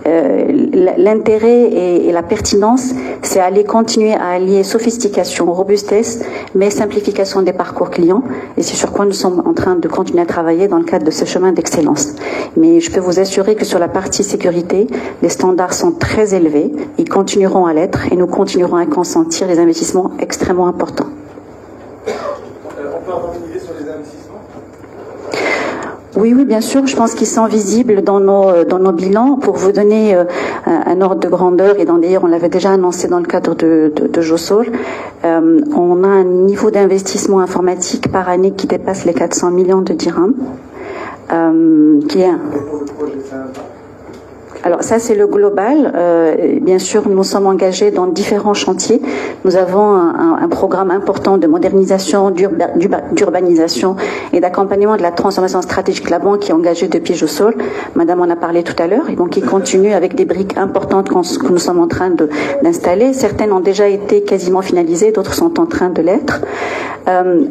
L'intérêt et la pertinence, c'est aller continuer à allier sophistication, robustesse, mais simplification des parcours clients. Et c'est sur quoi nous sommes en train de continuer à travailler dans le cadre de ce chemin d'excellence. Mais je peux vous assurer que sur la partie sécurité, les standards sont très élevés. Ils continueront à l'être et nous continuerons à consentir des investissements extrêmement importants. On peut avoir une idée sur les investissements ? Oui, bien sûr. Je pense qu'ils sont visibles dans nos bilans. Pour vous donner un ordre de grandeur, et d'ailleurs on l'avait déjà annoncé dans le cadre de Josol, on a un niveau d'investissement informatique par année qui dépasse les 400 millions de dirhams. Alors ça c'est le global. Bien sûr, nous sommes engagés dans différents chantiers. Nous avons un programme important de modernisation, d'urbanisation et d'accompagnement de la transformation stratégique de la banque qui est engagée depuis Josol. Madame en a parlé tout à l'heure. Et donc il continue avec des briques importantes que nous sommes en train d'installer. Certaines ont déjà été quasiment finalisées, d'autres sont en train de l'être.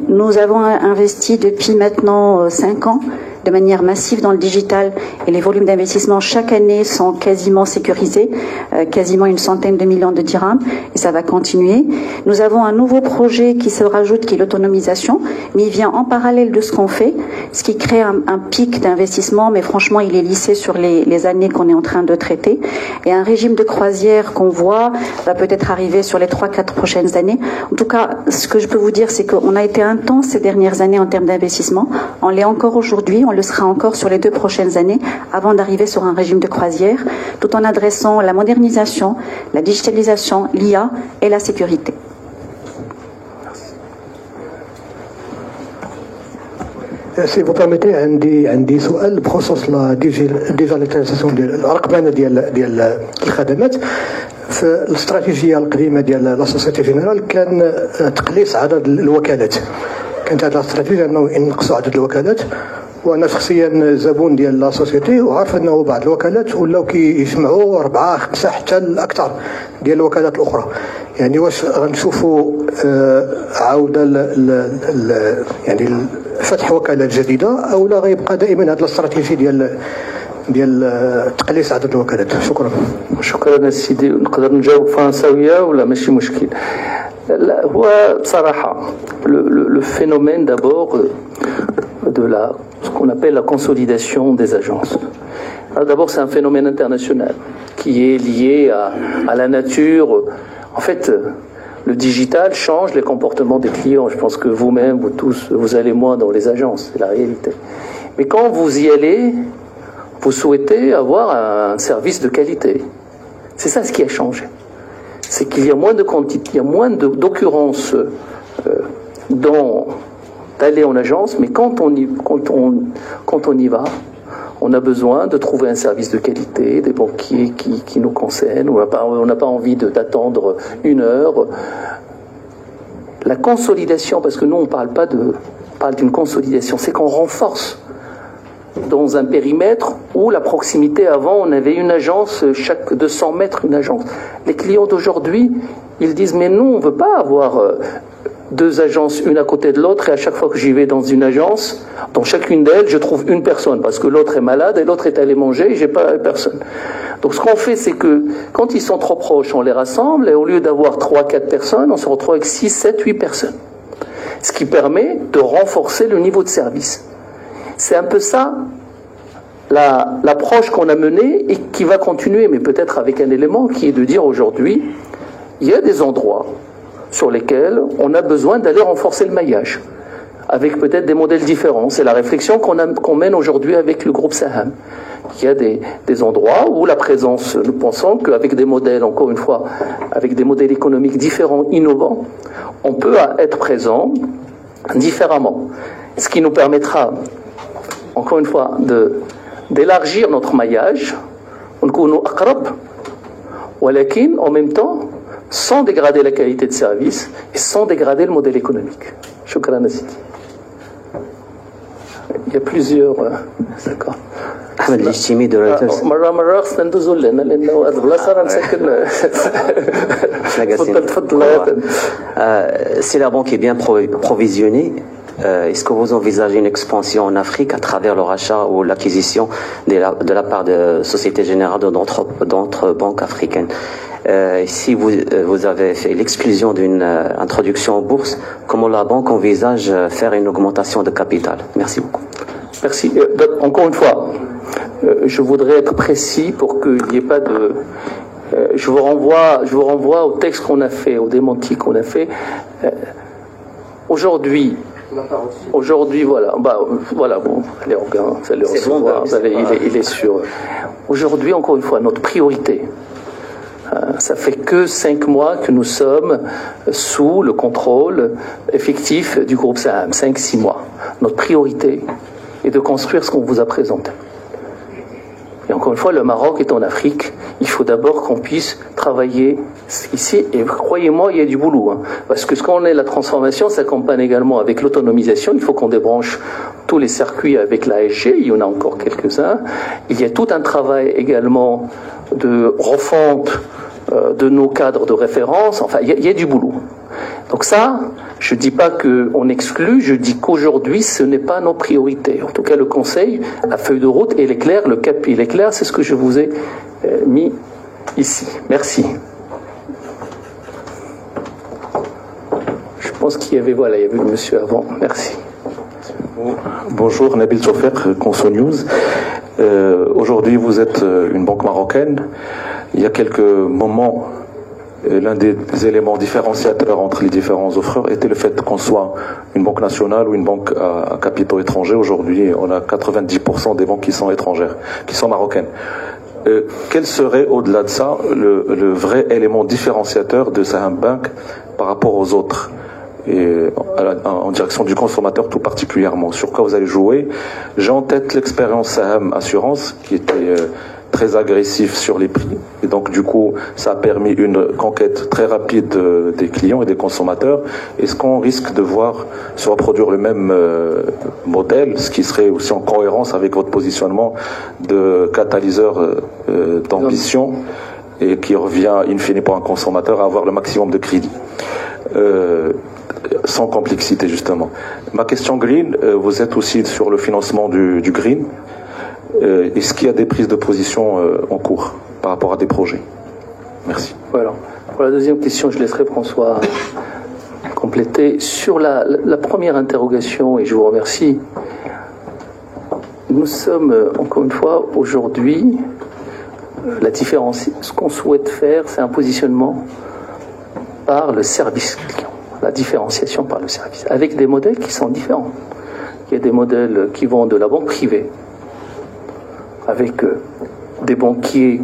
Nous avons investi depuis maintenant 5 ans de manière massive dans le digital et les volumes d'investissement chaque année sont quasiment sécurisés, quasiment une centaine de millions de dirhams et ça va continuer. Nous avons un nouveau projet qui se rajoute qui est l'autonomisation, mais il vient en parallèle de ce qu'on fait, ce qui crée un pic d'investissement, mais franchement il est lissé sur les années qu'on est en train de traiter. Et un régime de croisière qu'on voit va peut-être arriver sur les 3-4 prochaines années. En tout cas, ce que je peux vous dire, c'est qu'on a été intense ces dernières années en termes d'investissement. On l'est encore aujourd'hui, on le sera encore sur les 2 prochaines années avant d'arriver sur un régime de croisière, tout en adressant la modernisation, la digitalisation, l'IA et la sécurité. Si vous permettez, عندي سؤال بخصوص لا ديجيتاليزاسيون ديال الرقمنه ديال الخدمات. في الاستراتيجيه القديمه ديال لا سوسيتي جينيرال كان تقليص عدد الوكالات. كانت هذه الاستراتيجيه انه ينقصوا عدد الوكالات، وانا شخصيا زبون ديال لا سوسيتي وعارف انه بعض الوكالات ولاو كيجمعوا 4 5 حتى الاكثر ديال الوكالات الاخرى. يعني واش غنشوفوا عوده يعني فتح وكالات جديده او لا غيبقى دائما هذه الاستراتيجيه ديال تقليص عدد الوكالات؟ شكرا سيدي. نقدر نجاوب فرنساويه ولا ماشي مشكل؟ لا، هو بصراحه le phénomène d'abord de ce qu'on appelle la consolidation des agences. Alors d'abord, c'est un phénomène international qui est lié à la nature. En fait, le digital change les comportements des clients. Je pense que vous-même, vous tous, vous allez moins dans les agences, c'est la réalité. Mais quand vous y allez, vous souhaitez avoir un service de qualité. C'est ça ce qui a changé. C'est qu'il y a moins de quantité, il y a moins d'occurrences d'aller en agence, mais quand on y va, on a besoin de trouver un service de qualité, des banquiers qui nous concernent, on n'a pas envie d'attendre 1 heure. La consolidation, parce que nous on parle d'une consolidation, c'est qu'on renforce dans un périmètre où la proximité, avant on avait une agence, chaque 200 mètres une agence. Les clients d'aujourd'hui, ils disent mais nous on ne veut pas avoir 2 agences, une à côté de l'autre, et à chaque fois que j'y vais dans une agence, dans chacune d'elles, je trouve une personne, parce que l'autre est malade et l'autre est allé manger et j'ai pas personne. Donc ce qu'on fait, c'est que quand ils sont trop proches, on les rassemble, et au lieu d'avoir 3-4 personnes, on se retrouve avec 6, 7, 8 personnes. ce qui permet de renforcer le niveau de service. C'est un peu ça l'approche qu'on a menée et qui va continuer, mais peut-être avec un élément qui est de dire aujourd'hui, il y a des endroits sur lesquels on a besoin d'aller renforcer le maillage, avec peut-être des modèles différents. C'est la réflexion qu'on mène aujourd'hui avec le groupe Saham. Il y a des endroits où la présence, nous pensons qu'avec des modèles, encore une fois, avec des modèles économiques différents, innovants, on peut être présent différemment. Ce qui nous permettra, encore une fois, d'élargir notre maillage, en même temps, sans dégrader la qualité de service et sans dégrader le modèle économique. Shukran Sidi. Il y a plusieurs... D'accord. أحمد الجتيمي de Reuters. مرة خصنا ندوزو لهنا لأنه هاد البلاصة غنسكن. تفضل. Si la banque est bien provisionnée, est-ce que vous envisagez une expansion en Afrique à travers le rachat ou l'acquisition de la part de Société Générale d'autres banques africaines? Si vous avez fait l'exclusion d'une introduction en bourse, comment la banque envisage faire une augmentation de capital? Merci beaucoup. Merci. Encore une fois, je voudrais être précis pour qu'il n'y ait pas de... Je vous renvoie au texte qu'on a fait, au démenti qu'on a fait. Aujourd'hui, voilà. Voilà, bon, allez, vous allez recevoir, il est sûr. Aujourd'hui, encore une fois, notre priorité, ça fait que 5 mois que nous sommes sous le contrôle effectif du groupe Saham, 5-6 mois. Notre priorité est de construire ce qu'on vous a présenté. Et encore une fois, le Maroc est en Afrique. Il faut d'abord qu'on puisse travailler ici. Et croyez-moi, il y a du boulot. Parce que ce qu'on est, la transformation s'accompagne également avec l'autonomisation. Il faut qu'on débranche tous les circuits avec l'ASG. Il y en a encore quelques-uns. Il y a tout un travail également de refonte de nos cadres de référence. Enfin, il y a du boulot. Donc ça, je ne dis pas qu'on exclut, je dis qu'aujourd'hui, ce n'est pas nos priorités. En tout cas, le Conseil, la feuille de route, elle est claire, le cap, il est clair, c'est ce que je vous ai mis ici. Merci. Je pense qu'il y avait le monsieur avant. Merci. Bonjour, Nabil Sofer, Conso News. Aujourd'hui, vous êtes une banque marocaine. Il y a quelques moments, l'un des éléments différenciateurs entre les différents offreurs était le fait qu'on soit une banque nationale ou une banque à capitaux étrangers. Aujourd'hui, on a 90% des banques qui sont étrangères, qui sont marocaines. Quel serait, au-delà de ça, le vrai élément différenciateur de Saham Bank par rapport aux autres, et en direction du consommateur tout particulièrement? Sur quoi vous allez jouer? J'ai en tête l'expérience Saham Assurance qui était très agressif sur les prix, et donc du coup ça a permis une conquête très rapide des clients et des consommateurs. Est-ce qu'on risque de voir se reproduire le même modèle, ce qui serait aussi en cohérence avec votre positionnement de catalyseur d'ambition et qui revient in fine pour un consommateur à avoir le maximum de crédit sans complexité justement? Ma question green, vous êtes aussi sur le financement du green. Est-ce qu'il y a des prises de position en cours par rapport à des projets? Merci. Voilà. Pour la deuxième question, je laisserai François compléter. Sur la première interrogation, et je vous remercie, nous sommes, encore une fois, aujourd'hui, la différence, ce qu'on souhaite faire, c'est un positionnement par le service client, la différenciation par le service, avec des modèles qui sont différents. Il y a des modèles qui vont de la banque privée, avec des banquiers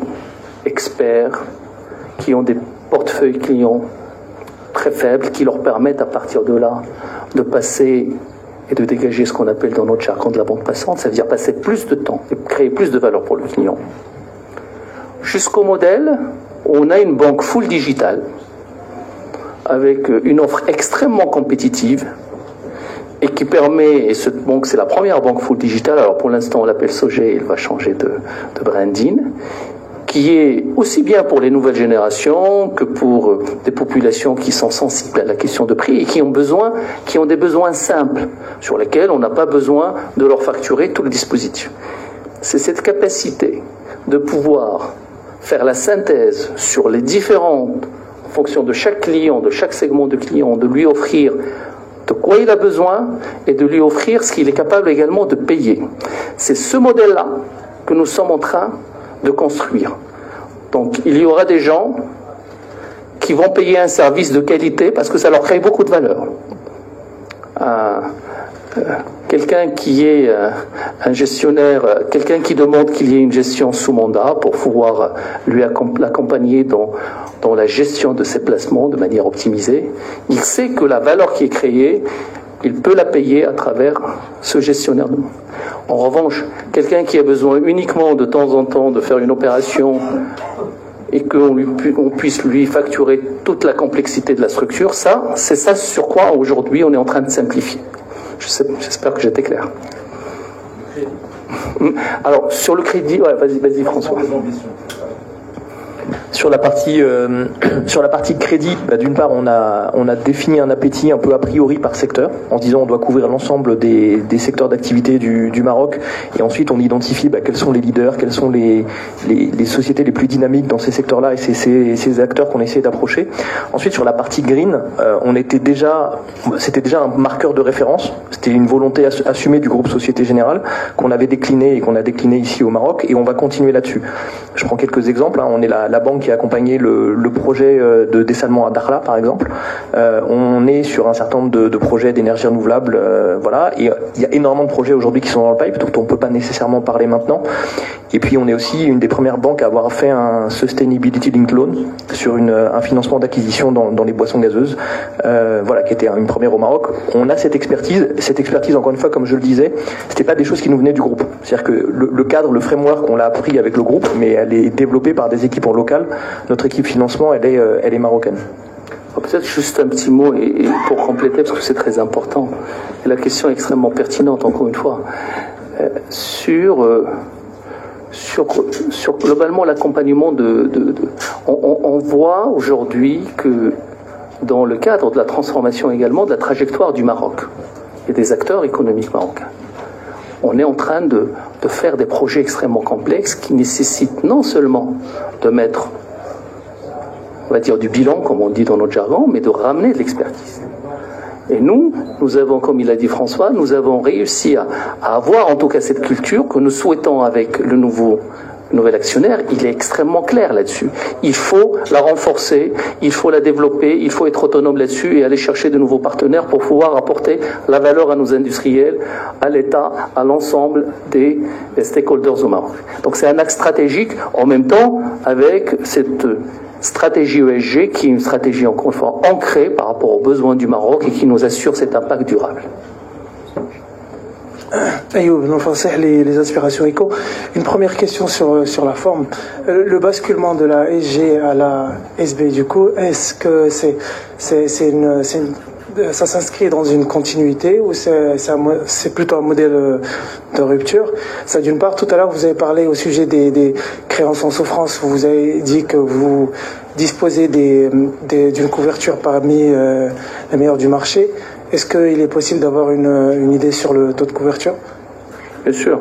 experts qui ont des portefeuilles clients très faibles, qui leur permettent à partir de là de passer et de dégager ce qu'on appelle dans notre jargon de la bande passante, c'est-à-dire passer plus de temps et créer plus de valeur pour le client. Jusqu'au modèle où on a une banque full digitale avec une offre extrêmement compétitive et qui permet, et cette banque c'est la première banque full digital, alors pour l'instant on l'appelle Sogé, il va changer de branding, qui est aussi bien pour les nouvelles générations que pour des populations qui sont sensibles à la question de prix et qui ont des besoins simples sur lesquels on n'a pas besoin de leur facturer tout le dispositif. C'est cette capacité de pouvoir faire la synthèse sur les différentes fonctions de chaque client, de chaque segment de client, de lui offrir de quoi il a besoin et de lui offrir ce qu'il est capable également de payer. C'est ce modèle-là que nous sommes en train de construire. Donc il y aura des gens qui vont payer un service de qualité parce que ça leur crée beaucoup de valeur. Quelqu'un qui est un gestionnaire, quelqu'un qui demande qu'il y ait une gestion sous mandat pour pouvoir l'accompagner dans la gestion de ses placements de manière optimisée, il sait que la valeur qui est créée, il peut la payer à travers ce gestionnaire. En revanche, quelqu'un qui a besoin uniquement de temps en temps de faire une opération et qu'on puisse lui facturer toute la complexité de la structure, c'est ça sur quoi aujourd'hui on est en train de simplifier. J'espère que j'étais clair. Alors, sur le crédit, ouais, vas-y François. Sur la partie crédit, d'une part, on a défini un appétit un peu a priori par secteur, en se disant on doit couvrir l'ensemble des secteurs d'activité du Maroc, et ensuite on identifie quels sont les leaders, quelles sont les sociétés les plus dynamiques dans ces secteurs-là, et c'est ces acteurs qu'on essaie d'approcher. Ensuite, sur la partie green, c'était déjà un marqueur de référence, c'était une volonté assumée du groupe Société Générale qu'on avait décliné et qu'on a décliné ici au Maroc, et on va continuer là-dessus. Je prends quelques exemples, on est la banque qui a accompagné le projet de dessalement à Dakhla, par exemple. On est sur un certain nombre de projets d'énergie renouvelable, voilà. Et il y a énormément de projets aujourd'hui qui sont dans le pipe, donc on ne peut pas nécessairement parler maintenant. Et puis on est aussi une des premières banques à avoir fait un Sustainability Linked Loan sur un financement d'acquisition dans les boissons gazeuses, voilà, qui était une première au Maroc. On a cette expertise. Cette expertise, encore une fois, comme je le disais, c'était pas des choses qui nous venaient du groupe. C'est-à-dire que le cadre, le framework, on l'a appris avec le groupe, mais elle est développée par des équipes locales. Notre équipe financement, elle est marocaine. Peut-être juste un petit mot et pour compléter, parce que c'est très important. Et la question est extrêmement pertinente, encore une fois. Sur globalement l'accompagnement on voit aujourd'hui que dans le cadre de la transformation également de la trajectoire du Maroc et des acteurs économiques marocains, on est en train de faire des projets extrêmement complexes qui nécessitent non seulement de mettre, on va dire, du bilan, comme on dit dans notre jargon, mais de ramener de l'expertise. Et nous avons, comme il a dit François, nous avons réussi à avoir en tout cas cette culture que nous souhaitons avec le nouvel actionnaire. Il est extrêmement clair là-dessus. Il faut la renforcer, il faut la développer, il faut être autonome là-dessus et aller chercher de nouveaux partenaires pour pouvoir apporter la valeur à nos industriels, à l'État, à l'ensemble des stakeholders au Maroc. Donc c'est un axe stratégique, en même temps avec cette stratégie ESG qui est une stratégie encore une fois ancrée par rapport aux besoins du Maroc et qui nous assure cet impact durable. Ayoub, les aspirations éco. Une première question sur la forme. Le basculement de la SG à la SB, du coup, est-ce que ça s'inscrit dans une continuité ou c'est plutôt un modèle de rupture? Ça, d'une part. Tout à l'heure, vous avez parlé au sujet des créances en souffrance. Vous avez dit que vous disposez d'une couverture parmi les meilleures du marché. Est-ce qu'il est possible d'avoir une idée sur le taux de couverture? Bien sûr.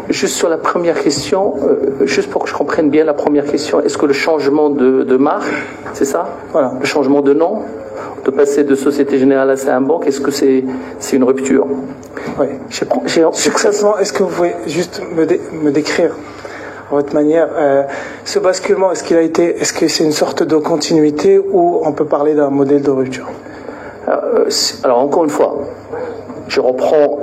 Juste sur la première question, juste pour que je comprenne bien la première question, est-ce que le changement de marque, c'est ça? Voilà. Le changement de nom, de passer de Société Générale à Saham Bank, est-ce que c'est une rupture? Oui. Succinctement, est-ce que vous pouvez juste me décrire à votre manière ce basculement, est-ce que c'est une sorte de continuité ou on peut parler d'un modèle de rupture? Alors encore une fois, je reprends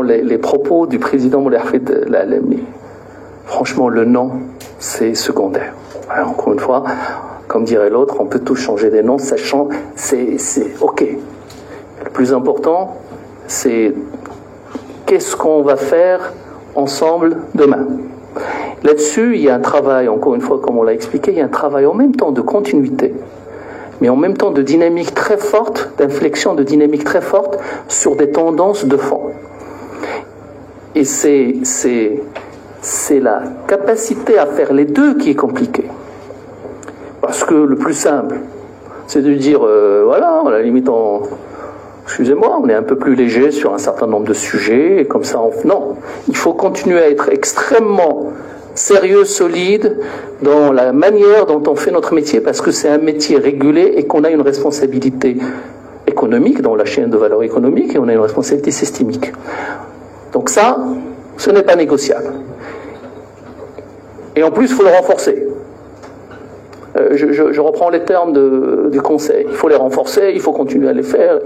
les propos du président Moulay Hafid Lalami. Franchement, le nom, c'est secondaire. Alors, encore une fois, comme dirait l'autre, on peut tous changer des noms, sachant, c'est ok. Le plus important, c'est qu'est-ce qu'on va faire ensemble demain. Là-dessus, il y a un travail, encore une fois, comme on l'a expliqué, il y a un travail en même temps de continuité, mais en même temps de dynamique très forte, d'inflexion de dynamique très forte sur des tendances de fond. Et c'est la capacité à faire les deux qui est compliquée. Parce que le plus simple, c'est de dire, voilà, à la limite, excusez-moi, on est un peu plus léger sur un certain nombre de sujets, et comme ça, non. Il faut continuer à être extrêmement sérieux, solide, dans la manière dont on fait notre métier, parce que c'est un métier régulé et qu'on a une responsabilité économique, dans la chaîne de valeur économique, et on a une responsabilité systémique. Donc ça, ce n'est pas négociable. Et en plus, il faut le renforcer. Je reprends les termes du Conseil. Il faut les renforcer, il faut continuer à les faire,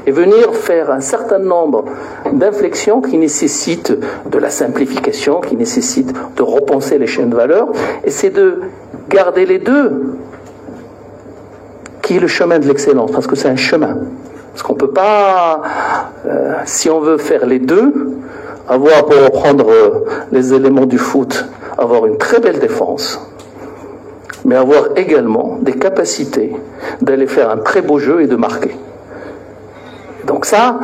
et venir faire un certain nombre d'inflexions qui nécessitent de la simplification, qui nécessitent de repenser les chaînes de valeur, et c'est de garder les deux, qui est le chemin de l'excellence, parce que c'est un chemin. Parce qu'on ne peut pas, si on veut faire les deux, avoir, pour reprendre les éléments du foot, avoir une très belle défense, mais avoir également des capacités d'aller faire un très beau jeu et de marquer. Donc ça,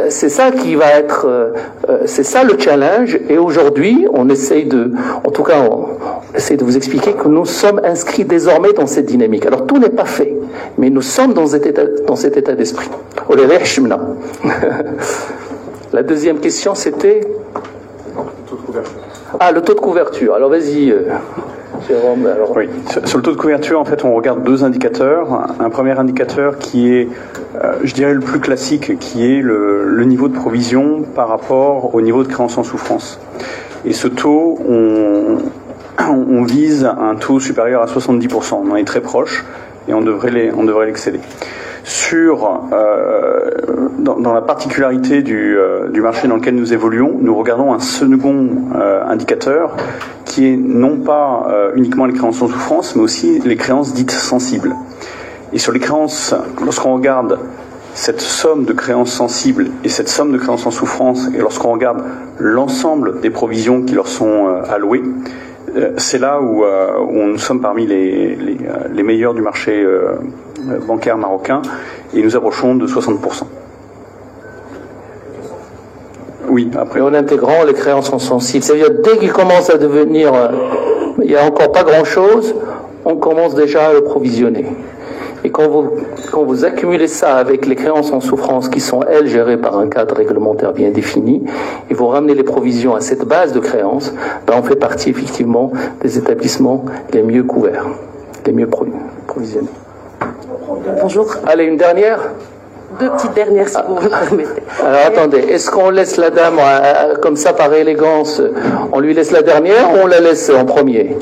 c'est ça qui va être, c'est ça le challenge. Et aujourd'hui, on essaye en tout cas, on essaye de vous expliquer que nous sommes inscrits désormais dans cette dynamique. Alors tout n'est pas fait, mais nous sommes dans cet état d'esprit. La deuxième question, c'était le taux de couverture. Alors vas-y. Jérôme, alors... Oui, sur le taux de couverture, en fait, on regarde deux indicateurs. Un premier indicateur qui est, je dirais, le plus classique, qui est le niveau de provision par rapport au niveau de créance en souffrance. Et ce taux, on vise un taux supérieur à 70%. On en est très proche et on devrait l'excéder. Dans la particularité du marché dans lequel nous évoluons, nous regardons un second indicateur qui est non pas uniquement les créances en souffrance, mais aussi les créances dites sensibles. Et sur les créances, lorsqu'on regarde cette somme de créances sensibles et cette somme de créances en souffrance, et lorsqu'on regarde l'ensemble des provisions qui leur sont allouées, c'est là où nous sommes parmi les meilleurs du marché bancaire marocain, et nous approchons de 60%. Oui, après. Et en intégrant les créances sensibles. C'est-à-dire, dès qu'il commence à devenir, il n'y a encore pas grand-chose, on commence déjà à le provisionner. Et quand vous accumulez ça avec les créances en souffrance qui sont, elles, gérées par un cadre réglementaire bien défini, et vous ramenez les provisions à cette base de créances, on fait partie effectivement des établissements les mieux couverts, les mieux provisionnés. Bonjour. Allez, une dernière ? Deux petites dernières, si vous me permettez. Alors attendez, est-ce qu'on laisse la dame comme ça par élégance, on lui laisse la dernière ou on la laisse en premier?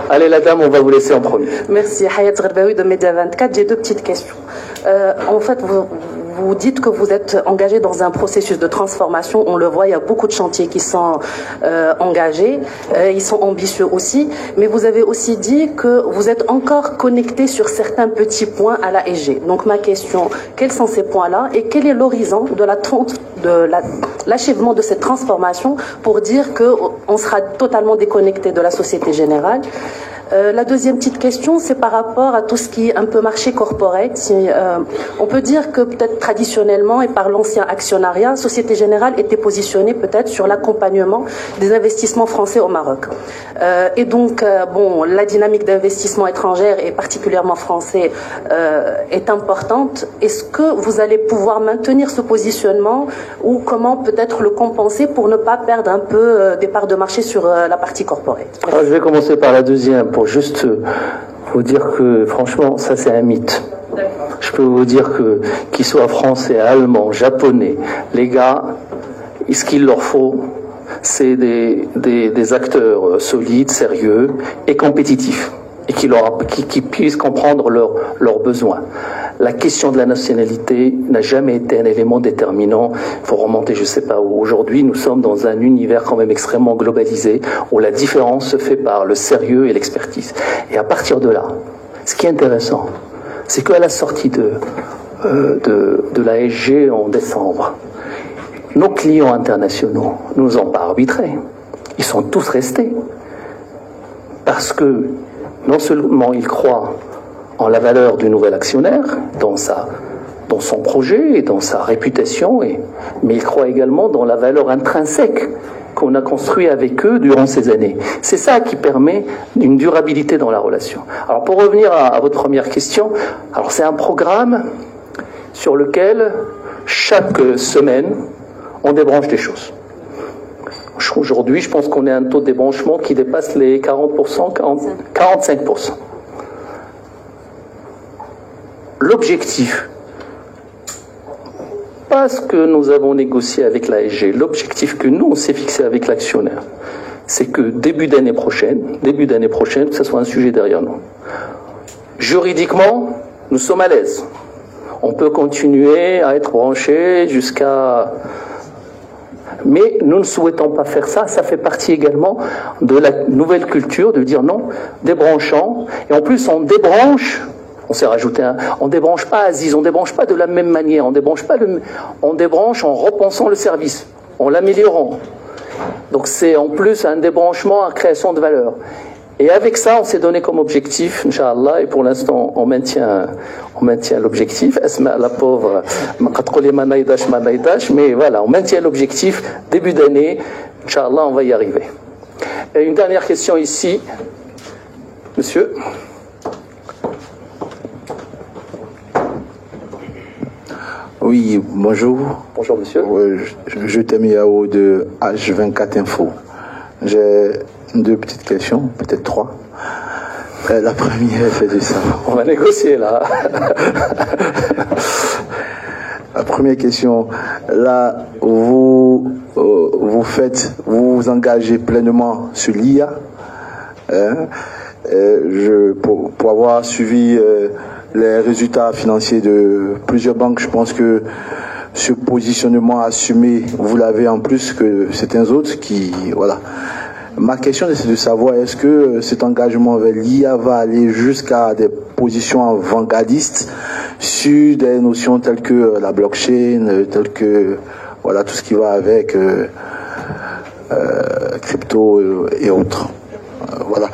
Allez la dame, on va vous laisser en premier. Merci, Hayat Gherbaoui de Média 24. J'ai deux petites questions. En fait, vous dites que vous êtes engagé dans un processus de transformation. On le voit, il y a beaucoup de chantiers qui sont engagés. Ils sont ambitieux aussi. Mais vous avez aussi dit que vous êtes encore connecté sur certains petits points à la SG. Donc ma question, quels sont ces points-là et quel est l'horizon de l'achèvement de cette transformation pour dire qu'on sera totalement déconnecté de la Société Générale? La deuxième petite question, c'est par rapport à tout ce qui est un peu marché corporate. On peut dire que peut-être traditionnellement et par l'ancien actionnariat, Société Générale était positionnée peut-être sur l'accompagnement des investissements français au Maroc. Et donc, la dynamique d'investissement étrangère et particulièrement français est importante. Est-ce que vous allez pouvoir maintenir ce positionnement ou comment peut-être le compenser pour ne pas perdre un peu des parts de marché sur la partie corporate? Alors, je vais commencer par la deuxième pour juste vous dire que franchement ça c'est un mythe. Je peux vous dire que qu'ils soient français, allemands, japonais, les gars, ce qu'il leur faut c'est des acteurs solides, sérieux et compétitifs et qui puissent comprendre leurs besoins. La question de la nationalité n'a jamais été un élément déterminant. Il faut remonter, je ne sais pas où. Aujourd'hui, nous sommes dans un univers quand même extrêmement globalisé, où la différence se fait par le sérieux et l'expertise. Et à partir de là, ce qui est intéressant, c'est qu'à la sortie de la SG en décembre, nos clients internationaux ne nous ont pas arbitrés. Ils sont tous restés. Parce que non seulement ils croient en la valeur du nouvel actionnaire, dans son projet et dans sa réputation, mais ils croient également dans la valeur intrinsèque qu'on a construite avec eux durant ces années. C'est ça qui permet une durabilité dans la relation. Alors pour revenir à votre première question, alors c'est un programme sur lequel chaque semaine on débranche des choses. Aujourd'hui, je pense qu'on est à un taux de débranchement qui dépasse les 40%, 45%. L'objectif, pas ce que nous avons négocié avec l'ASG, l'objectif que nous, on s'est fixé avec l'actionnaire, c'est que début d'année prochaine, que ce soit un sujet derrière nous. Juridiquement, nous sommes à l'aise. On peut continuer à être branchés jusqu'à... Mais nous ne souhaitons pas faire ça. Ça fait partie également de la nouvelle culture de dire non, débranchant. Et en plus, on débranche, on s'est rajouté un... On ne débranche pas Aziz, on ne débranche pas de la même manière. On débranche en repensant le service, en l'améliorant. Donc c'est en plus un débranchement à création de valeur. Et avec ça, on s'est donné comme objectif, Inch'Allah, et pour l'instant, on maintient l'objectif. Esma, la pauvre, mais voilà, on maintient l'objectif. Début d'année, Inch'Allah, on va y arriver. Et une dernière question ici. Monsieur. Oui, bonjour. Bonjour, monsieur. Je t'ai mis à haut de H24 Info. J'ai 2 petites questions, peut-être 3. La première, c'est de ça. On va négocier là. La première question, là, vous vous engagez pleinement sur l'IA. Pour avoir suivi les résultats financiers de plusieurs banques, je pense que ce positionnement assumé, vous l'avez en plus que certains autres qui, voilà. Ma question c'est de savoir, est-ce que cet engagement vers l'IA va aller jusqu'à des positions avant-gardistes sur des notions telles que la blockchain, telles que voilà tout ce qui va avec crypto et autres. Voilà.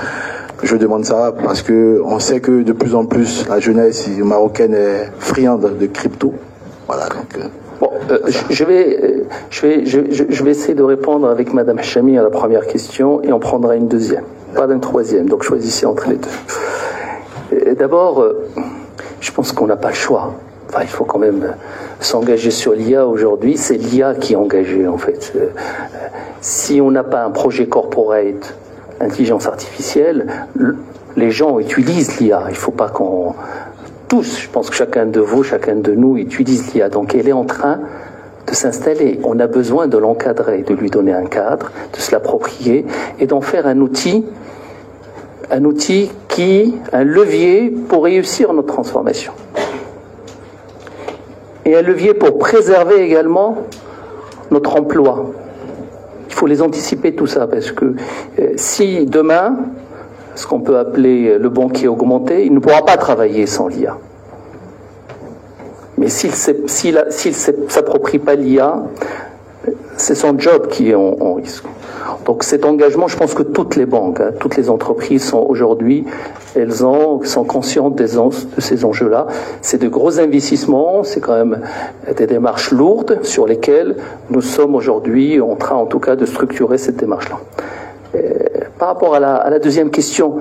Je demande ça parce que on sait que de plus en plus la jeunesse marocaine est friande de crypto. Voilà donc. Bon, je vais essayer de répondre avec Madame Hachami à la première question et on prendra une deuxième, pas une troisième, donc choisissez entre les deux. D'abord, je pense qu'on n'a pas le choix. Enfin, il faut quand même s'engager sur l'IA aujourd'hui. C'est l'IA qui est engagée en fait. Si on n'a pas un projet corporate, intelligence artificielle, les gens utilisent l'IA. Il ne faut pas qu'on... Tous, je pense que chacun de vous, chacun de nous utilise l'IA. Donc elle est en train de s'installer. On a besoin de l'encadrer, de lui donner un cadre, de se l'approprier et d'en faire un outil un levier pour réussir notre transformation. Et un levier pour préserver également notre emploi. Il faut les anticiper tout ça parce que si demain, ce qu'on peut appeler le banquier augmenté, il ne pourra pas travailler sans l'IA. Mais s'il ne s'approprie pas l'IA, c'est son job qui est en risque. Donc cet engagement, je pense que toutes les banques, toutes les entreprises sont aujourd'hui, sont conscientes de ces enjeux-là. C'est de gros investissements, c'est quand même des démarches lourdes sur lesquelles nous sommes aujourd'hui en train, en tout cas, de structurer cette démarche-là. Par rapport à la deuxième question,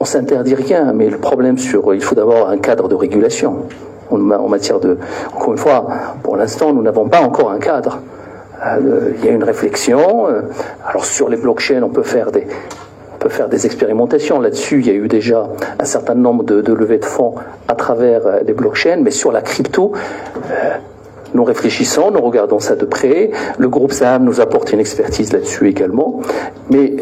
on s'interdit rien, mais le problème il faut d'abord un cadre de régulation. En matière de, encore une fois, pour l'instant, nous n'avons pas encore un cadre. Il y a une réflexion. Alors sur les blockchains, on peut faire des expérimentations là-dessus. Il y a eu déjà un certain nombre de levées de fonds à travers les blockchains, mais sur la crypto, nous réfléchissons, nous regardons ça de près. Le groupe SAM nous apporte une expertise là-dessus également. Mais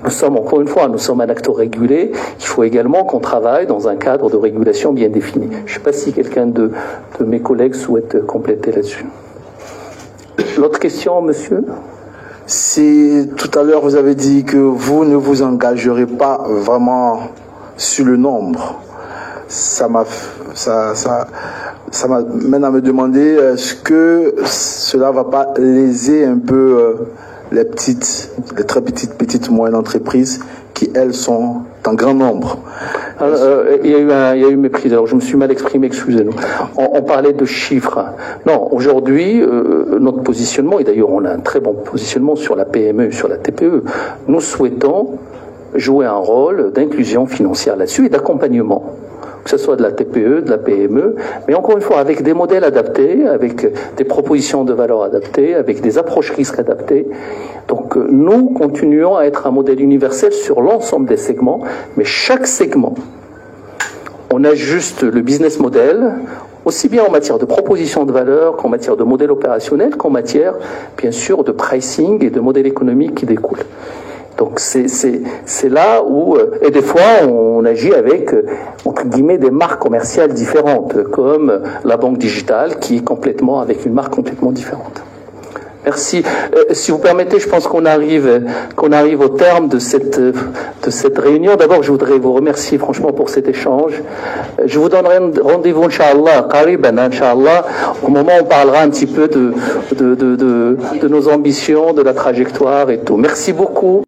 nous sommes, encore une fois, nous sommes un acteur régulé. Il faut également qu'on travaille dans un cadre de régulation bien défini. Je ne sais pas si quelqu'un de mes collègues souhaite compléter là-dessus. L'autre question, monsieur ? Si tout à l'heure vous avez dit que vous ne vous engagerez pas vraiment sur le nombre, ça m'amène à me demander est-ce que cela va pas léser un peu les très petites moyennes entreprises qui elles sont en grand nombre. Il y a eu méprise. Alors je me suis mal exprimé, excusez-nous. On parlait de chiffres. Non, aujourd'hui, notre positionnement, et d'ailleurs on a un très bon positionnement sur la PME, sur la TPE, nous souhaitons jouer un rôle d'inclusion financière là-dessus et d'accompagnement que ce soit de la TPE, de la PME, mais encore une fois avec des modèles adaptés, avec des propositions de valeur adaptées, avec des approches risques adaptées. Donc nous continuons à être un modèle universel sur l'ensemble des segments, mais chaque segment, on ajuste le business model, aussi bien en matière de proposition de valeur qu'en matière de modèle opérationnel, qu'en matière, bien sûr, de pricing et de modèle économique qui découlent. Donc c'est là où, et des fois, on agit avec, entre guillemets, des marques commerciales différentes, comme la banque digitale, qui est complètement, avec une marque complètement différente. Merci. Si vous permettez, je pense qu'on arrive au terme de cette réunion. D'abord, je voudrais vous remercier franchement pour cet échange. Je vous donnerai rendez-vous, Inch'Allah, qariban, Inch'Allah, au moment où on parlera un petit peu de nos ambitions, de la trajectoire et tout. Merci beaucoup.